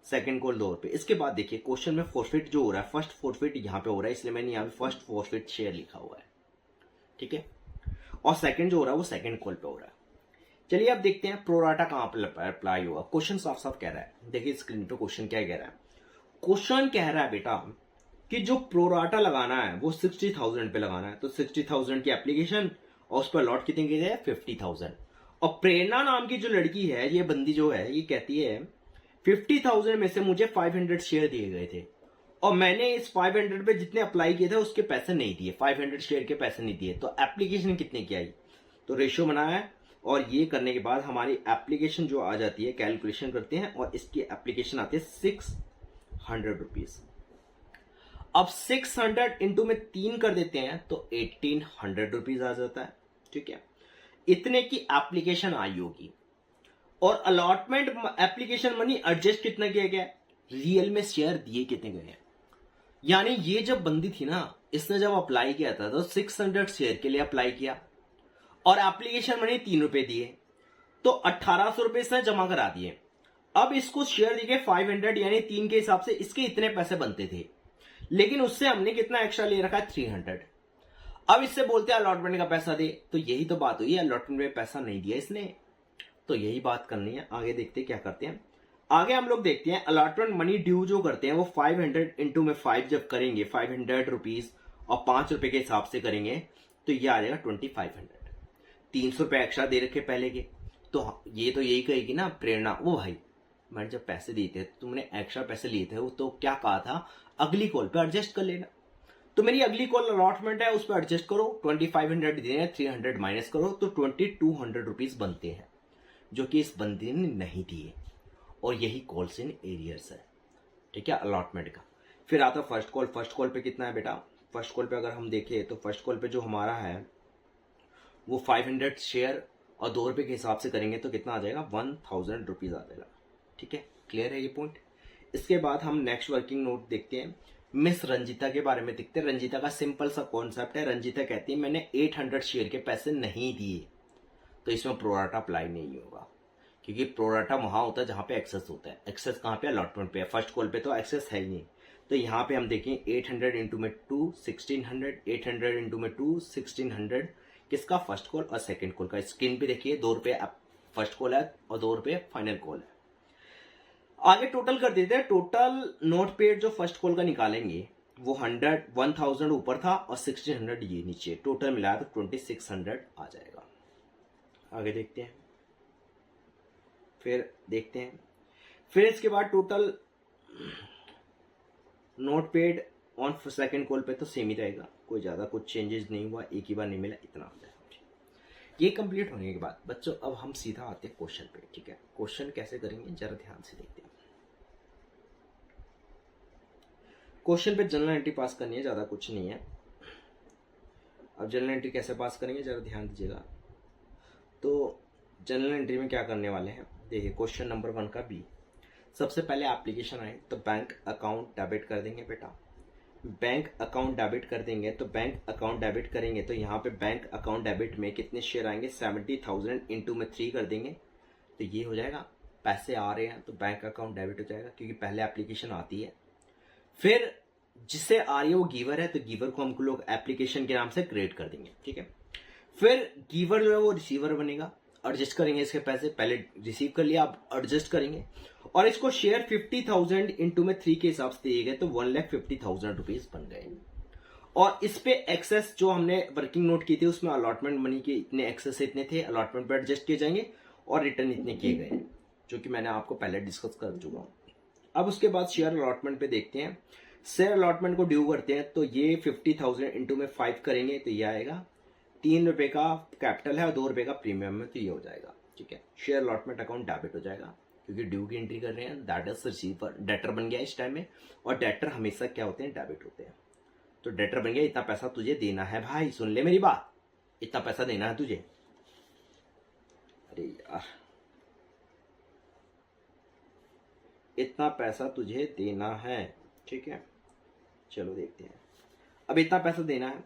सेकंड कॉल 2 रुपए। इसके बाद देखिए क्वेश्चन में फॉरफिट जो हो रहा है, फर्स्ट फॉरफिट यहां पे हो रहा है, इसलिए मैंने यहां पे फर्स्ट फॉरफिट शेयर लिखा हुआ है, ठीक है, और सेकंड जो हो रहा है वो सेकंड कॉल पे हो रहा है। चलिए अब देखते हैं प्रोराटा कहां पर अप्लाई होगा। क्वेश्चन साफ साफ कह रहा है, देखिए स्क्रीन पे क्वेश्चन क्या कह रहा है। क्वेश्चन कह रहा है बेटा कि जो प्रोराटा लगाना है वो 60,000 पे लगाना है। तो 60,000 की एप्लीकेशन और उस पर अलॉट कितने के गए 50,000। और प्रेरणा नाम की जो लड़की है, ये बंदी जो है, ये कहती है 50,000 में से मुझे 500 शेयर दिए गए थे और मैंने इस 500 पे जितने अप्लाई किए थे उसके पैसे नहीं दिए, 500 शेयर के पैसे नहीं दिए। तो एप्लीकेशन कितने की आई, तो रेशियो बनाया है और ये करने के बाद हमारी एप्लीकेशन जो आ जाती है, कैलकुलेशन करते हैं और इसकी एप्लीकेशन आती है 600 रुपीज। अब 600 इंटू में 3 कर देते हैं तो 1800 रुपीज आ जाता है। ठीक है, इतने की एप्लीकेशन आई होगी और अलॉटमेंट एप्लीकेशन मनी एडजस्ट कितना किया गया, रियल में शेयर दिए कितने गए हैं। यानी ये जब बंदी थी ना, इसने जब अप्लाई किया था तो 600 शेयर के लिए अप्लाई किया और एप्लीकेशन मनी 3 रुपए दिए, तो 1800 रुपए इसने जमा करा दिए। अब इसको शेयर दिए 500, यानी 3 के हिसाब से इसके इतने पैसे बनते थे, लेकिन उससे हमने कितना एक्स्ट्रा ले रखा है 300। अब इससे बोलते हैं अलॉटमेंट का पैसा दे, तो यही तो बात हुई है, अलॉटमेंट में पैसा नहीं दिया इसने, तो यही बात करनी है। आगे देखते हैं क्या करते हैं। आगे हम लोग देखते हैं अलॉटमेंट मनी ड्यू जो करते हैं वो 500 इंटू में 5 जब करेंगे, 500 रुपीज और 5 रुपए के हिसाब से करेंगे तो ये आ जाएगा 2500। 300 रुपए एक्स्ट्रा दे रखे पहले के, तो ये तो यही कहेगी ना प्रेरणा, वो भाई मैंने जब पैसे दिए थे तुमने एक्स्ट्रा पैसे लिए थे, वो तो क्या कहा था अगली कॉल पे एडजस्ट कर लेना। तो मेरी अगली कॉल अलॉटमेंट है, उस पर एडजस्ट करो, 2500 दिए, 300 माइनस करो तो 2200 रुपीज बनते हैं, जो कि इस बंदी ने नहीं दिए और यही कॉल्स इन एरियर्स है। ठीक है, अलॉटमेंट का। फिर आता फर्स्ट कॉल। फर्स्ट कॉल पे कितना है बेटा, फर्स्ट कॉल पे अगर हम देखें तो फर्स्ट कॉल पे जो हमारा है वो 500 शेयर और 2 रुपए के हिसाब से करेंगे तो कितना आ जाएगा 1000 रुपीज आ जाएगा। ठीक है, क्लियर है ये पॉइंट। इसके बाद हम नेक्स्ट वर्किंग नोट देखते हैं, मिस रंजीता के बारे में देखते हैं। रंजीता का सिंपल सा कॉन्सेप्ट है। रंजीता कहती है मैंने 800 शेयर के पैसे नहीं दिए, तो इसमें प्रोराटा अप्लाई नहीं होगा, क्योंकि प्रोराटा वहां होता है जहां पे एक्सेस होता है। एक्सेस कहां पे, अलॉटमेंट पे। फर्स्ट कॉल पे तो एक्सेस है ही नहीं, तो यहां पे हम देखें 800 इंटू में 2 1600, 800 इंटू में 2 1600, किसका, फर्स्ट कॉल और सेकंड कॉल का। स्क्रीन पे देखिए 2 रुपए फर्स्ट कॉल है और 2 रुपए फाइनल कॉल है। आगे टोटल कर देते हैं। टोटल नोट पेड जो फर्स्ट कॉल का निकालेंगे वो 1000 ऊपर था और 1600 ये नीचे, टोटल मिलाया तो 2600 आ जाएगा। आगे देखते हैं, फिर देखते हैं, फिर इसके बाद total note paid on second call पे तो सेम ही रहेगा, कोई ज्यादा कुछ चेंजेस नहीं हुआ, एक ही बार नहीं मिला, इतना हो जाएगा। ये कंप्लीट होने के बाद बच्चों अब हम सीधा आते हैं क्वेश्चन पे। ठीक है, क्वेश्चन कैसे करेंगे जरा ध्यान से देखते हैं। क्वेश्चन पे जनरल एंट्री पास करनी है, ज्यादा कुछ नहीं है। अब जनरल एंट्री कैसे पास करेंगे जरा ध्यान दीजिएगा। तो जनरल एंट्री में क्या करने वाले हैं, देखिए क्वेश्चन नंबर 1 का बी। सबसे पहले एप्लीकेशन आए तो बैंक अकाउंट डेबिट कर देंगे बेटा। बैंक अकाउंट डेबिट कर देंगे तो बैंक अकाउंट डेबिट करेंगे तो यहाँ पे बैंक अकाउंट डेबिट में कितने शेयर आएंगे 70,000 इंटू में 3 कर देंगे तो ये हो जाएगा। पैसे आ रहे हैं तो बैंक अकाउंट डेबिट हो जाएगा, क्योंकि पहले एप्लीकेशन आती है। फिर जिससे आ रही है वो गिवर है, तो गिवर को हम लोग एप्लीकेशन के नाम से क्रिएट कर देंगे। ठीक है, फिर गिवर जो है वो रिसीवर बनेगा, एडजस्ट करेंगे इसके पैसे, पहले रिसीव कर लिया अब एडजस्ट करेंगे और इसको शेयर 50,000 इंटू में 3 के हिसाब से दिए गए तो 1,50,000 रुपीज बन गए। और इस पे एक्सेस जो हमने वर्किंग नोट की थी उसमें अलॉटमेंट मनी के इतने एक्सेस इतने थे, अलॉटमेंट पे एडजस्ट किए जाएंगे और रिटर्न इतने किए गए, जो कि मैंने आपको पहले डिस्कस कर चुका हूं। अब उसके बाद शेयर अलॉटमेंट पे देखते हैं। शेयर अलॉटमेंट को ड्यू करते हैं तो ये 50,000 इंटू में 5 करेंगे तो ये आएगा 3 रुपए का कैपिटल है और 2 रुपए का प्रीमियम है, तो ये हो जाएगा। ठीक है, शेयर अलॉटमेंट अकाउंट डेबिट हो जाएगा, क्योंकि ड्यू की एंट्री कर रहे हैं, दैट इज रिसीवर, डेटर बन गया इस टाइम में। और डेटर हमेशा क्या होते हैं, डेबिट होते हैं। तो डेटर बन गया, इतना पैसा तुझे देना है भाई, सुन ले मेरी बात, इतना पैसा देना है तुझे। अरे यार, इतना पैसा तुझे देना है। ठीक है, चलो देखते हैं। अब इतना पैसा देना है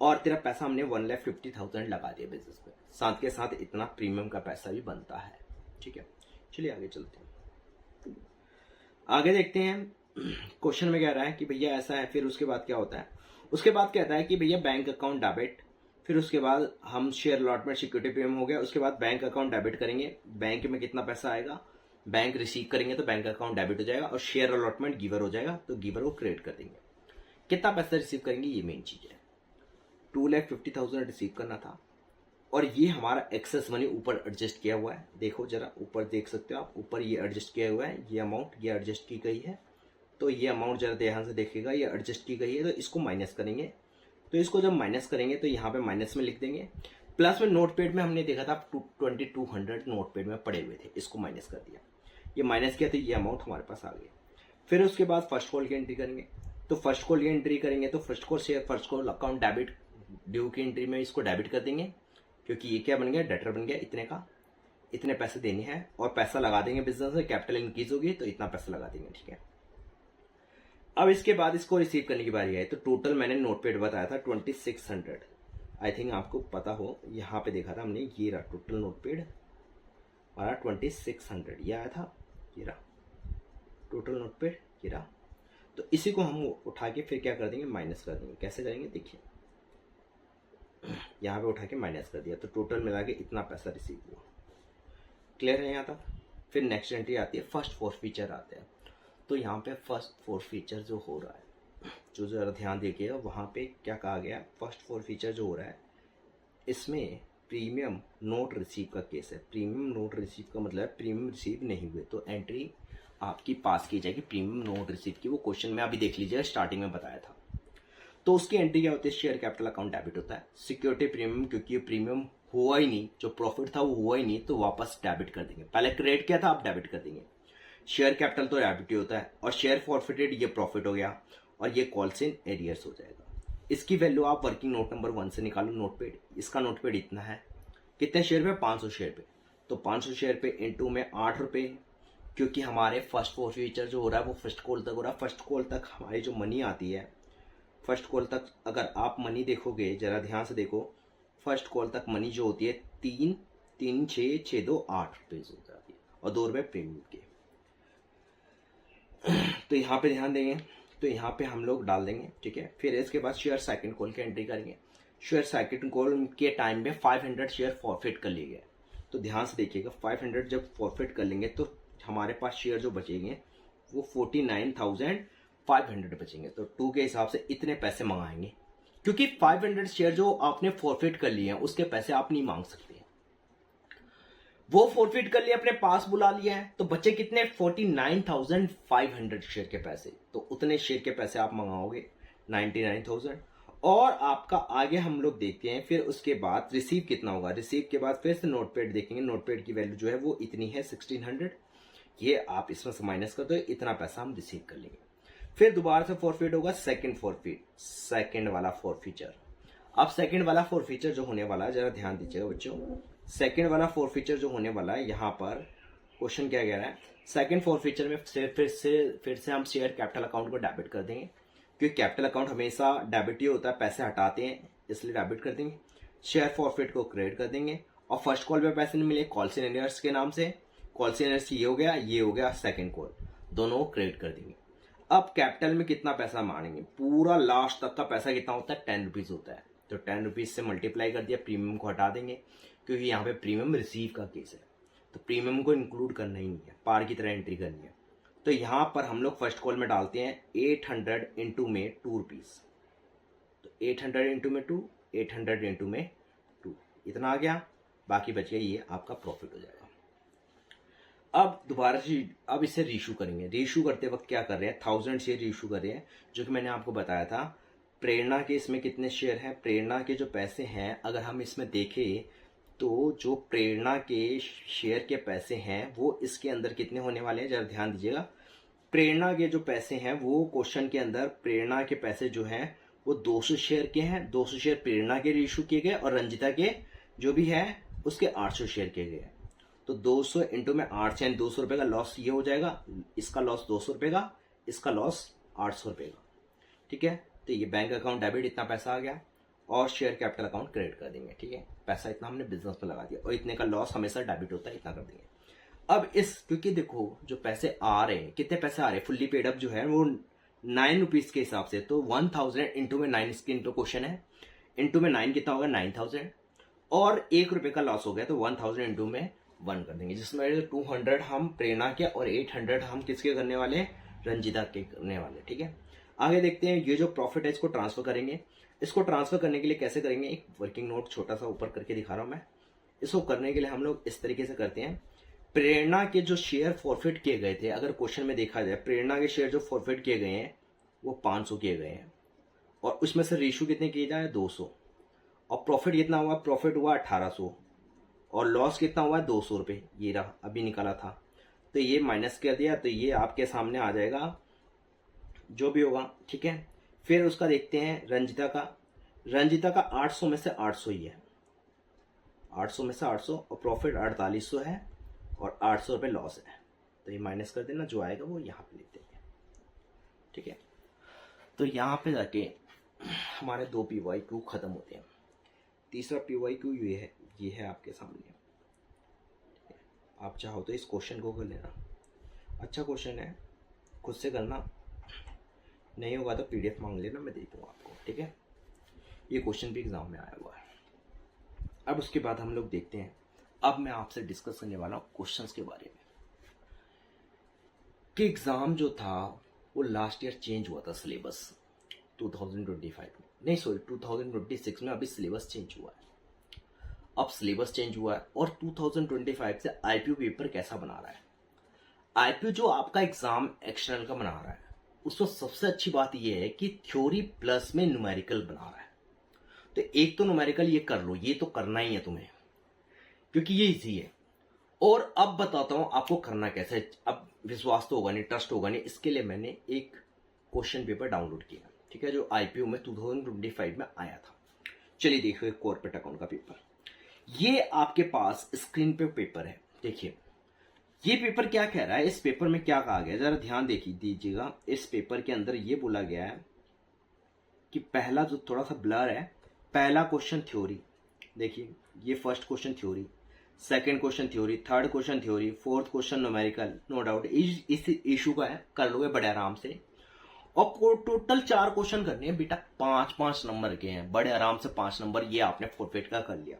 और तेरा पैसा हमने 1,50,000 लगा दिया बिजनेस पे, साथ के साथ इतना प्रीमियम का पैसा भी बनता है। ठीक है, चलिए आगे चलते हैं। आगे देखते हैं क्वेश्चन में कह रहा है कि भैया ऐसा है, फिर उसके बाद क्या होता है। उसके बाद कहता है कि भैया बैंक अकाउंट डेबिट फिर उसके बाद हम शेयर अलॉटमेंट सिक्योरिटी प्रीमियम हो गया, उसके बाद बैंक अकाउंट डेबिट करेंगे, बैंक में कितना पैसा आएगा, बैंक रिसीव करेंगे तो बैंक अकाउंट डेबिट हो जाएगा, और शेयर अलॉटमेंट गिवर हो जाएगा तो गिवर को क्रेडिट कर देंगे। कितना पैसा रिसीव करेंगे ये मेन चीज है। 2,50,000 रिसीव करना था, और ये हमारा एक्सेस मनी ऊपर एडजस्ट किया हुआ है। देखो जरा ऊपर देख सकते हो आप, ऊपर ये एडजस्ट किया हुआ है, ये अमाउंट ये एडजस्ट की गई है। तो ये अमाउंट जरा ध्यान से देखिएगा, ये एडजस्ट की गई है, तो इसको माइनस करेंगे। तो इसको जब माइनस करेंगे तो यहाँ पे माइनस में लिख देंगे। प्लस में नोट पेड में हमने देखा था 2200 नोट पेड में पड़े हुए थे, इसको माइनस कर दिया, ये माइनस किया तो ये अमाउंट हमारे पास आ गया। फिर उसके बाद फर्स्ट कॉल की एंट्री करेंगे, तो फर्स्ट कॉल की एंट्री करेंगे तो first call share first call account debit due की एंट्री में इसको डेबिट कर देंगे, क्योंकि ये क्या बन गया, डेटर बन गया, इतने का इतने पैसे देने हैं, और पैसा लगा देंगे बिजनेस में, कैपिटल इंक्रीज होगी तो इतना पैसा लगा देंगे, ठीक है। अब इसके बाद इसको रिसीव करने की बारी आई, तो टोटल मैंने नोट पेड बताया था 2600, आई थिंक आपको पता हो, यहाँ पे देखा था हमने, ये रहा टोटल नोट पेड हमारा 2600 ये आया था, ये रहा टोटल नोट पेड, ये रहा। तो इसी को हम उठा के फिर क्या कर देंगे, माइनस कर देंगे। कैसे करेंगे देखिए, यहाँ पे उठा के माइनस कर दिया, तो टोटल मिला के इतना पैसा रिसीव हुआ। क्लियर है यहाँ तक। फिर नेक्स्ट एंट्री आती है, फर्स्ट फोर फीचर आते हैं। तो यहाँ पे फर्स्ट फोर फीचर जो हो रहा है, जो जरा ध्यान देखिएगा, वहाँ पे क्या कहा गया, फर्स्ट फोर फीचर जो हो रहा है इसमें प्रीमियम नोट रिसीव का केस है। प्रीमियम नोट रिसीव का मतलब प्रीमियम रिसीव नहीं हुए तो एंट्री आपकी पास की जाएगी, प्रीमियम नोट रिसीव की। वो क्वेश्चन में अभी देख लीजिएगा, स्टार्टिंग में बताया था। तो उसकी एंट्री क्या होती है, शेयर कैपिटल अकाउंट डेबिट होता है। सिक्योरिटी प्रीमियम, क्योंकि ये प्रीमियम हुआ ही नहीं, जो प्रॉफिट था वो हुआ ही नहीं, तो वापस डेबिट कर देंगे। पहले क्रेडिट किया था, आप डेबिट कर देंगे। शेयर कैपिटल तो डेबिट ही होता है, और शेयर फॉरफिटेड ये प्रॉफिट हो गया, और ये कॉल्स इन एरियर्स हो जाएगा। इसकी वैल्यू आप वर्किंग नोट नंबर 1 से निकालो, नोट पेड। इसका नोट पेड इतना है, कितने शेयर पे, 500 शेयर पे। तो 500 शेयर पे इंटू में 8 रुपए, क्योंकि हमारे फर्स्ट फोर फीचर जो हो रहा है वो फर्स्ट कॉल तक हो रहा है। फर्स्ट कॉल तक हमारी जो मनी आती है, फर्स्ट कॉल तक अगर आप मनी देखोगे, जरा ध्यान से देखो, फर्स्ट कॉल तक मनी जो होती है 3 6 6 2 8 रुपए हो जाती है, और 2 रुपए प्रीमियम के। तो यहाँ पे ध्यान देंगे, तो यहाँ पे हम लोग डाल देंगे, ठीक है। फिर इसके बाद शेयर सेकंड कॉल की एंट्री करेंगे। शेयर सेकंड कॉल के टाइम में 500 शेयर फॉरफिट कर लिए गए। तो ध्यान से देखिएगा, 500 जब फॉरफिट कर लेंगे तो हमारे पास शेयर जो बचेंगे वो 49,500 बचेंगे। तो 2 के हिसाब से इतने पैसे मंगाएंगे, क्योंकि 500 शेयर जो आपने फॉरफिट कर लिए हैं उसके पैसे आप नहीं मांग सकते। वो फॉरफिट कर लिए, अपने पास बुला लिया है, तो बच्चे कितने, 49,500 शेयर के पैसे। तो उतने शेयर के पैसे आप मंगाओगे 99,000, और आपका आगे हम लोग देखते हैं। फिर उसके बाद रिसीव कितना होगा, रिसीव के बाद फिर से नोट पेड देखेंगे। नोट पेड की वैल्यू जो है वो इतनी है 1600, ये आप इसमें से माइनस कर दो, इतना पैसा हम रिसीव कर लेंगे। फिर दोबारा से फॉरफिट होगा सेकंड फॉरफिट, सेकंड वाला फॉरफीचर। अब सेकंड वाला फॉरफीचर जो होने वाला है, जरा ध्यान दीजिएगा बच्चों, सेकंड वाला फॉरफीचर जो होने वाला है, यहाँ पर क्वेश्चन क्या कह रहा है, सेकंड फॉरफीचर में फिर से हम शेयर कैपिटल अकाउंट को डेबिट कर देंगे, क्योंकि कैपिटल अकाउंट हमेशा डेबिट ही होता है, पैसे हटाते हैं इसलिए डेबिट कर देंगे। शेयर फॉरफिट को क्रेडिट कर देंगे, और फर्स्ट कॉल पे पैसे नहीं मिले, कॉल सीनियर्स के नाम से, कॉल सीनियर्स ये हो गया सेकंड कॉल, दोनों क्रेडिट कर देंगे। अब कैपिटल में कितना पैसा मांगेंगे, पूरा लास्ट तक का पैसा कितना होता है, 10 रुपीज होता है। तो 10 रुपीज से मल्टीप्लाई कर दिया, प्रीमियम को हटा देंगे, क्योंकि यहाँ पे प्रीमियम रिसीव का केस है, तो प्रीमियम को इंक्लूड करना ही नहीं है, पार की तरह एंट्री करनी है। तो यहाँ पर हम लोग फर्स्ट कॉल में डालते हैं 800 इंटू में 2 रुपीज। तो 800 इंटू में 2, 800 इंटू में 2, इतना आ गया, बाकी बच गया, ये आपका प्रॉफिट हो जाएगा। अब दोबारा से अब इसे रीशू करेंगे। रीशू करते वक्त क्या कर रहे हैं, 1000 शेयर रीशू कर रहे हैं, जो कि मैंने आपको बताया था। प्रेरणा के इसमें कितने शेयर हैं, प्रेरणा के जो पैसे हैं अगर हम इसमें देखें तो जो प्रेरणा के शेयर के पैसे हैं वो इसके अंदर कितने होने वाले हैं, जरा ध्यान दीजिएगा। प्रेरणा के जो पैसे हैं वो क्वेश्चन के अंदर, प्रेरणा के पैसे जो हैं वो 200 शेयर के हैं। 200 शेयर प्रेरणा के रीशू किए गए, और रंजिता के जो भी है उसके 800 शेयर किए गए। तो 200 इंटू में 8 यानी 200 रुपए का लॉस ये हो जाएगा, इसका लॉस 200 रुपए का, इसका लॉस 800 रुपए का, ठीक है। तो ये बैंक अकाउंट डेबिट इतना पैसा आ गया, और शेयर कैपिटल अकाउंट क्रेडिट कर देंगे, ठीक है। पैसा इतना हमने बिजनेस में लगा दिया, और इतने का लॉस हमेशा डेबिट होता है, इतना कर देंगे। अब इस, क्योंकि देखो जो पैसे आ रहे हैं, कितने पैसे आ रहे हैं, फुल्ली पेड अप जो है वो 9 रुपीज के हिसाब से, तो 1000 इंटू में 9, इसके इंटू क्वेश्चन है, इंटू में 9 कितना होगा 9000, और 1 रुपए का लॉस हो गया तो 1000 इंटू में 1 कर देंगे, जिसमें 200 हम प्रेरणा के और 800 हम किसके करने वाले, रंजिता के करने वाले। ठीक है, आगे देखते हैं। ये जो प्रॉफिट है इसको ट्रांसफर करेंगे। इसको ट्रांसफर करने के लिए कैसे करेंगे, एक वर्किंग नोट छोटा सा ऊपर करके दिखा रहा हूं मैं। इसको करने के लिए हम लोग इस तरीके से करते हैं। प्रेरणा के जो शेयर फॉरफिट किए गए थे, अगर क्वेश्चन में देखा जाए प्रेरणा के शेयर जो फॉरफिट किए गए हैं वो 500 किए गए हैं, और उसमें से रेशो कितने किए जाए 200, और प्रॉफिट कितना हुआ, प्रॉफिट हुआ 1800, और लॉस कितना हुआ 200 रुपये, ये रहा अभी निकाला था। तो ये माइनस कर दिया तो ये आपके सामने आ जाएगा जो भी होगा। ठीक है, फिर उसका देखते हैं रंजिता का। रंजिता का 800 में से 800 ही है, 800 में से 800, और प्रॉफिट 4800 है और 800 रुपये लॉस है। तो ये माइनस कर देना, जो आएगा वो यहाँ पे लिख देंगे। ठीक है, तो यहाँ पे जाके हमारे 2 PYQ खत्म होते हैं। तीसरा PYQ ये है आपके सामने। आप चाहो तो इस क्वेश्चन को कर लेना, अच्छा क्वेश्चन है, खुद से करना, नहीं होगा तो PDF मांग लेना, मैं दे दूँगा आपको। ठीक है, ये क्वेश्चन भी एग्जाम में आया हुआ है। अब उसके बाद हम लोग देखते हैं, अब मैं आपसे डिस्कस करने वाला हूँ क्वेश्चंस के बारे में कि एग्जाम जो था वो लास्ट ईयर चेंज हुआ था सिलेबस 2025 में, नहीं सॉरी 2026 में अभी सिलेबस चेंज हुआ है। अब सिलेबस चेंज हुआ है और 2025 से IPO पेपर कैसा बना रहा है। IPO जो आपका एग्जाम एक्सटर्नल का बना रहा है उसमें सबसे अच्छी बात यह है कि थ्योरी प्लस में न्यूमेरिकल बना रहा है। तो एक तो न्यूमेरिकल ये कर लो, ये तो करना ही है तुम्हें क्योंकि ये इजी है। और अब बताता हूं आपको करना कैसे है। अब विश्वास तो होगा नहीं, ट्रस्ट होगा नहीं, इसके लिए मैंने एक क्वेश्चन पेपर डाउनलोड किया। ठीक है, जो IPO में 2025 में आया था। चलिए देखिए, कॉर्पोरेट अकाउंट का पेपर, ये आपके पास स्क्रीन पे पेपर है। देखिए ये पेपर क्या कह रहा है, इस पेपर में क्या कहा गया, जरा ध्यान देखिए दीजिएगा। इस पेपर के अंदर ये बोला गया है कि पहला जो थोड़ा सा ब्लर है, पहला क्वेश्चन थ्योरी, देखिए ये first question theory, second question theory, third question theory, fourth question numerical. No doubt इस इशू का है, कर लोगे बड़े आराम से। और टोटल 4 क्वेश्चन करने हैं बेटा, 5-5 नंबर के हैं, बड़े आराम से 5 नंबर ये आपने फॉरफिट का कर लिया।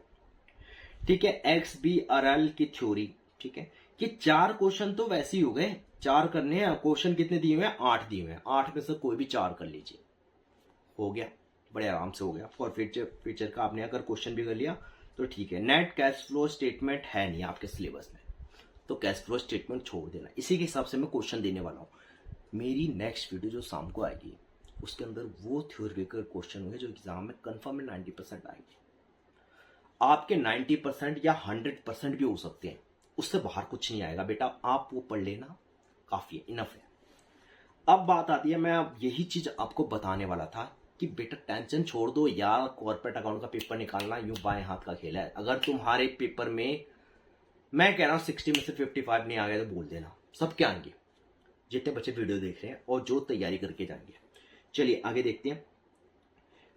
ठीक है, XBRL की थ्योरी। ठीक है, कि 4 क्वेश्चन तो वैसे ही हो गए, 4 करने हैं। क्वेश्चन कितने दिए हुए हैं, 8 दिए हुए हैं, 8 में से कोई भी 4 कर लीजिए, हो गया, बड़े आराम से हो गया। फॉरफिचर का आपने अगर क्वेश्चन भी कर लिया तो ठीक है। नेट कैश फ्लो स्टेटमेंट है नहीं आपके सिलेबस में, तो कैश फ्लो स्टेटमेंट छोड़ देना। इसी के हिसाब से मैं क्वेश्चन देने वाला हूं। मेरी नेक्स्ट वीडियो जो शाम को आएगी उसके अंदर वो थ्योरेटिकल क्वेश्चन होंगे जो एग्जाम में कंफर्म में 90% आएंगे। आपके 90% या 100% भी हो सकते हैं, उससे बाहर कुछ नहीं आएगा बेटा, आप वो पढ़ लेना, काफी है, इनफ है। अब बात आती है, मैं अब यही चीज आपको बताने वाला था कि बेटा टेंशन छोड़ दो यार, कॉर्पोरेट अकाउंट का पेपर निकालना यूं बाएं हाथ का खेल है। अगर तुम्हारे पेपर में, मैं कह रहा हूं 60 में से 55 नहीं आ गया तो बोल देना, सबके आएंगे जितने बच्चे वीडियो देख रहे हैं और जो तैयारी करके जाएंगे। चलिए आगे देखते हैं,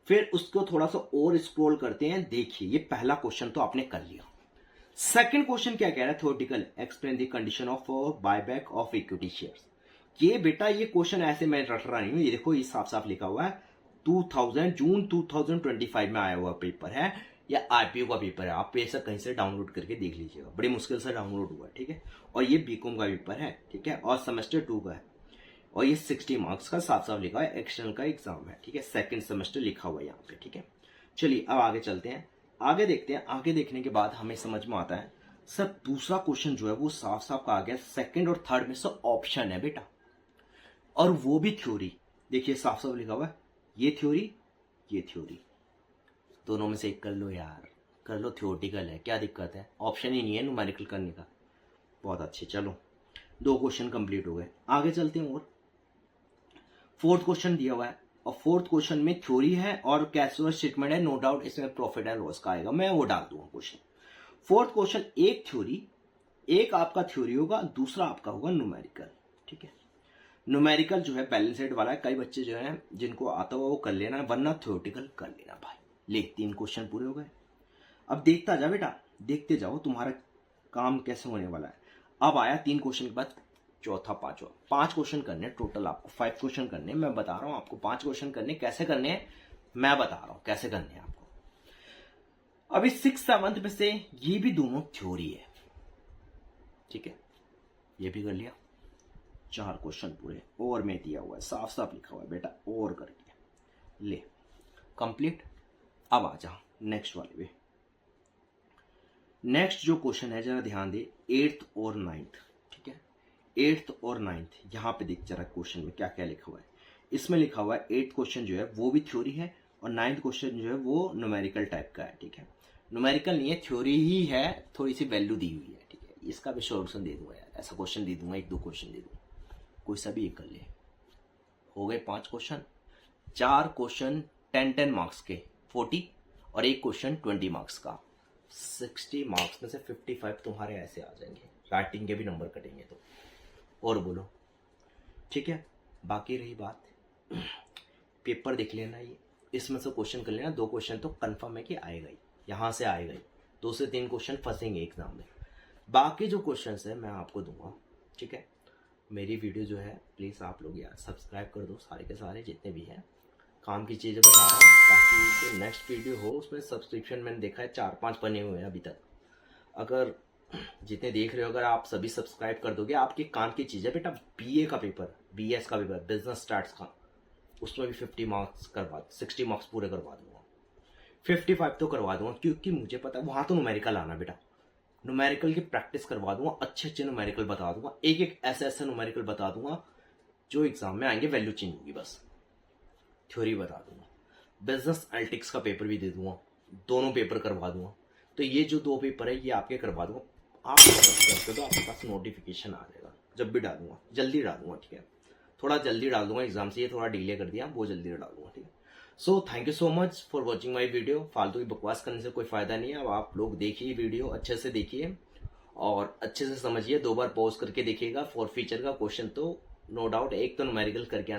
फिर उसको थोड़ा सा और स्क्रॉल करते हैं। देखिए ये पहला क्वेश्चन तो आपने कर लिया। सेकंड क्वेश्चन क्या कह रहा है, theoretical explain the condition of buyback of equity shares. ये बेटा ये क्वेश्चन ऐसे मैं रट रहा नहीं हूं, ये देखो ये साफ साफ लिखा हुआ है, जून 2025 में आया हुआ पेपर है, या IPO का पेपर है। आप ऐसा कहीं से डाउनलोड करके देख लीजिएगा, बड़ी मुश्किल से डाउनलोड हुआ है। ठीक है, और ये BCom का पेपर है। ठीक है, और सेमेस्टर 2 का है, और ये 60 मार्क्स का साफ साफ लिखा है, एक्सटर्नल का एग्जाम है। ठीक है, सेकंड सेमेस्टर लिखा हुआ है यहाँ पे। ठीक है, चलिए अब आगे चलते हैं, आगे देखते हैं। आगे देखने के बाद हमें समझ में आता है सर दूसरा क्वेश्चन जो है वो साफ साफ कहा गया, सेकंड और थर्ड में से ऑप्शन है बेटा, और वो भी थ्योरी। देखिए साफ साफ लिखा हुआ है, ये थ्योरी, ये थ्योरी, दोनों में से एक कर लो यार, कर लो, थ्योरेटिकल है, क्या दिक्कत है, ऑप्शन ही नहीं है न्यूमेरिकल करने का। बहुत अच्छे, चलो 2 क्वेश्चन कंप्लीट हो गए, आगे चलते हैं। और फोर्थ क्वेश्चन दिया हुआ है, और फोर्थ क्वेश्चन में थ्योरी है और कैश फ्लो स्टेटमेंट है। नो डाउट इसमें प्रॉफिट एंड लॉस का आएगा, मैं वो डाल दूंगा क्वेश्चन। फोर्थ क्वेश्चन एक थ्योरी, एक आपका थ्योरी होगा, दूसरा आपका होगा न्यूमेरिकल। ठीक है, न्यूमेरिकल जो है बैलेंस शीट वाला है, कई बच्चे जो है जिनको आता हुआ वो कर लेना, वरना थ्योरेटिकल कर लेना भाई। ले 3 क्वेश्चन पूरे हो गए। अब देखता जा बेटा, देखते जाओ तुम्हारा काम कैसे होने वाला है। अब आया 3 क्वेश्चन के बाद चौथा, 5 क्वेश्चन करने टोटल, आपको 5 क्वेश्चन करने। मैं बता रहा हूं आपको 5 क्वेश्चन करने, कैसे करने हैं मैं बता रहा हूं कैसे करने हैं आपको। अभी 6th-7th में से ये भी दोनों थ्योरी है, ठीक है, ये भी कर लिया, 4 क्वेश्चन पूरे और में दिया हुआ है, साफ साफ लिखा हुआ है बेटा और कर दिया, ले कंप्लीट। अब आ जा नेक्स्ट वाले पे। नेक्स्ट जो क्वेश्चन है जरा ध्यान दे, 8th और 9th, ठीक है, 8th और 9th, यहां पे देख जरा क्वेश्चन में क्या क्या लिखा हुआ है। इसमें लिखा हुआ है 8th क्वेश्चन जो है वो भी थ्योरी है और 9th क्वेश्चन जो है वो न्यूमेरिकल टाइप का है, ठीक है, न्यूमेरिकल नहीं है, थ्योरी ही है, थोड़ी सी वैल्यू दी हुई है, ठीक है। इसका भी सॉल्यूशन दे दूंगा यार, ऐसा क्वेश्चन दे दूंगा, 1-2 क्वेश्चन दे दूंगा, कोई सा भी एक कर ले। हो गए 5 क्वेश्चन, 4 क्वेश्चन 10-10 मार्क्स के 40 और एक क्वेश्चन 20 मार्क्स का 60 मार्क्स में से 55 तुम्हारे ऐसे आ जाएंगे, राइटिंग के भी नंबर कटेंगे तो। और बोलो, ठीक है। बाकी रही बात, पेपर देख लेना, ये इसमें से क्वेश्चन कर लेना, 2 क्वेश्चन तो कंफर्म है कि आएगा ही, यहां से आएगा ही, 2 से 3 क्वेश्चन फंसेंगे एग्जाम में। बाकी जो क्वेश्चन है मैं आपको दूंगा, ठीक है। मेरी वीडियो जो है प्लीज आप लोग यार सब्सक्राइब कर दो, सारे के सारे जितने भी हैं, काम की चीजें बता रहा हूँ, ताकि जो नेक्स्ट वीडियो हो उसमें सब्सक्रिप्शन मैंने देखा है 4-5 बने हुए हैं अभी तक। अगर जितने देख रहे हो अगर आप सभी सब्सक्राइब कर दोगे, आपके काम की चीज है बेटा। बीए का पेपर, बीएस का पेपर, बिजनेस स्टार्ट्स का, उसमें भी 50 मार्क्स करवा, 60 मार्क्स पूरे करवा दूंगा, 55 तो करवा दूंगा, क्योंकि मुझे पता है वहां तो न्यूमेरिकल आना बेटा, न्यूमेरिकल की प्रैक्टिस करवा दूंगा, अच्छे अच्छे न्यूमेरिकल बता दूंगा, एक एक ऐसे ऐसे न्यूमेरिकल बता दूंगा जो एग्जाम में आएंगे, वैल्यू चेंज होगी, बस थ्योरी बता दूंगा। बिजनेस एनालिटिक्स का पेपर भी दे दूंगा, दोनों पेपर करवा दूंगा। तो ये जो 2 पेपर है ये आपके करवा दूंगा, आप सब्सक्राइब कर दो, आपके पास नोटिफिकेशन आ जाएगा जब भी डालूंगा, जल्दी डालूंगा, ठीक है, थोड़ा जल्दी डाल दूंगा, एग्जाम से ये थोड़ा डिले कर दिया, वो जल्दी डालूंगा, ठीक है। So thank you so much for watching my video. फालतू की बकवास करने से कोई फायदा नहीं है, अब आप लोग देखिए वीडियो, अच्छे से देखिए और अच्छे से समझिए, 2 बार पॉज करके देखिएगा। 4 फीचर का क्वेश्चन तो नो डाउट एक तो न्यूमेरिकल करके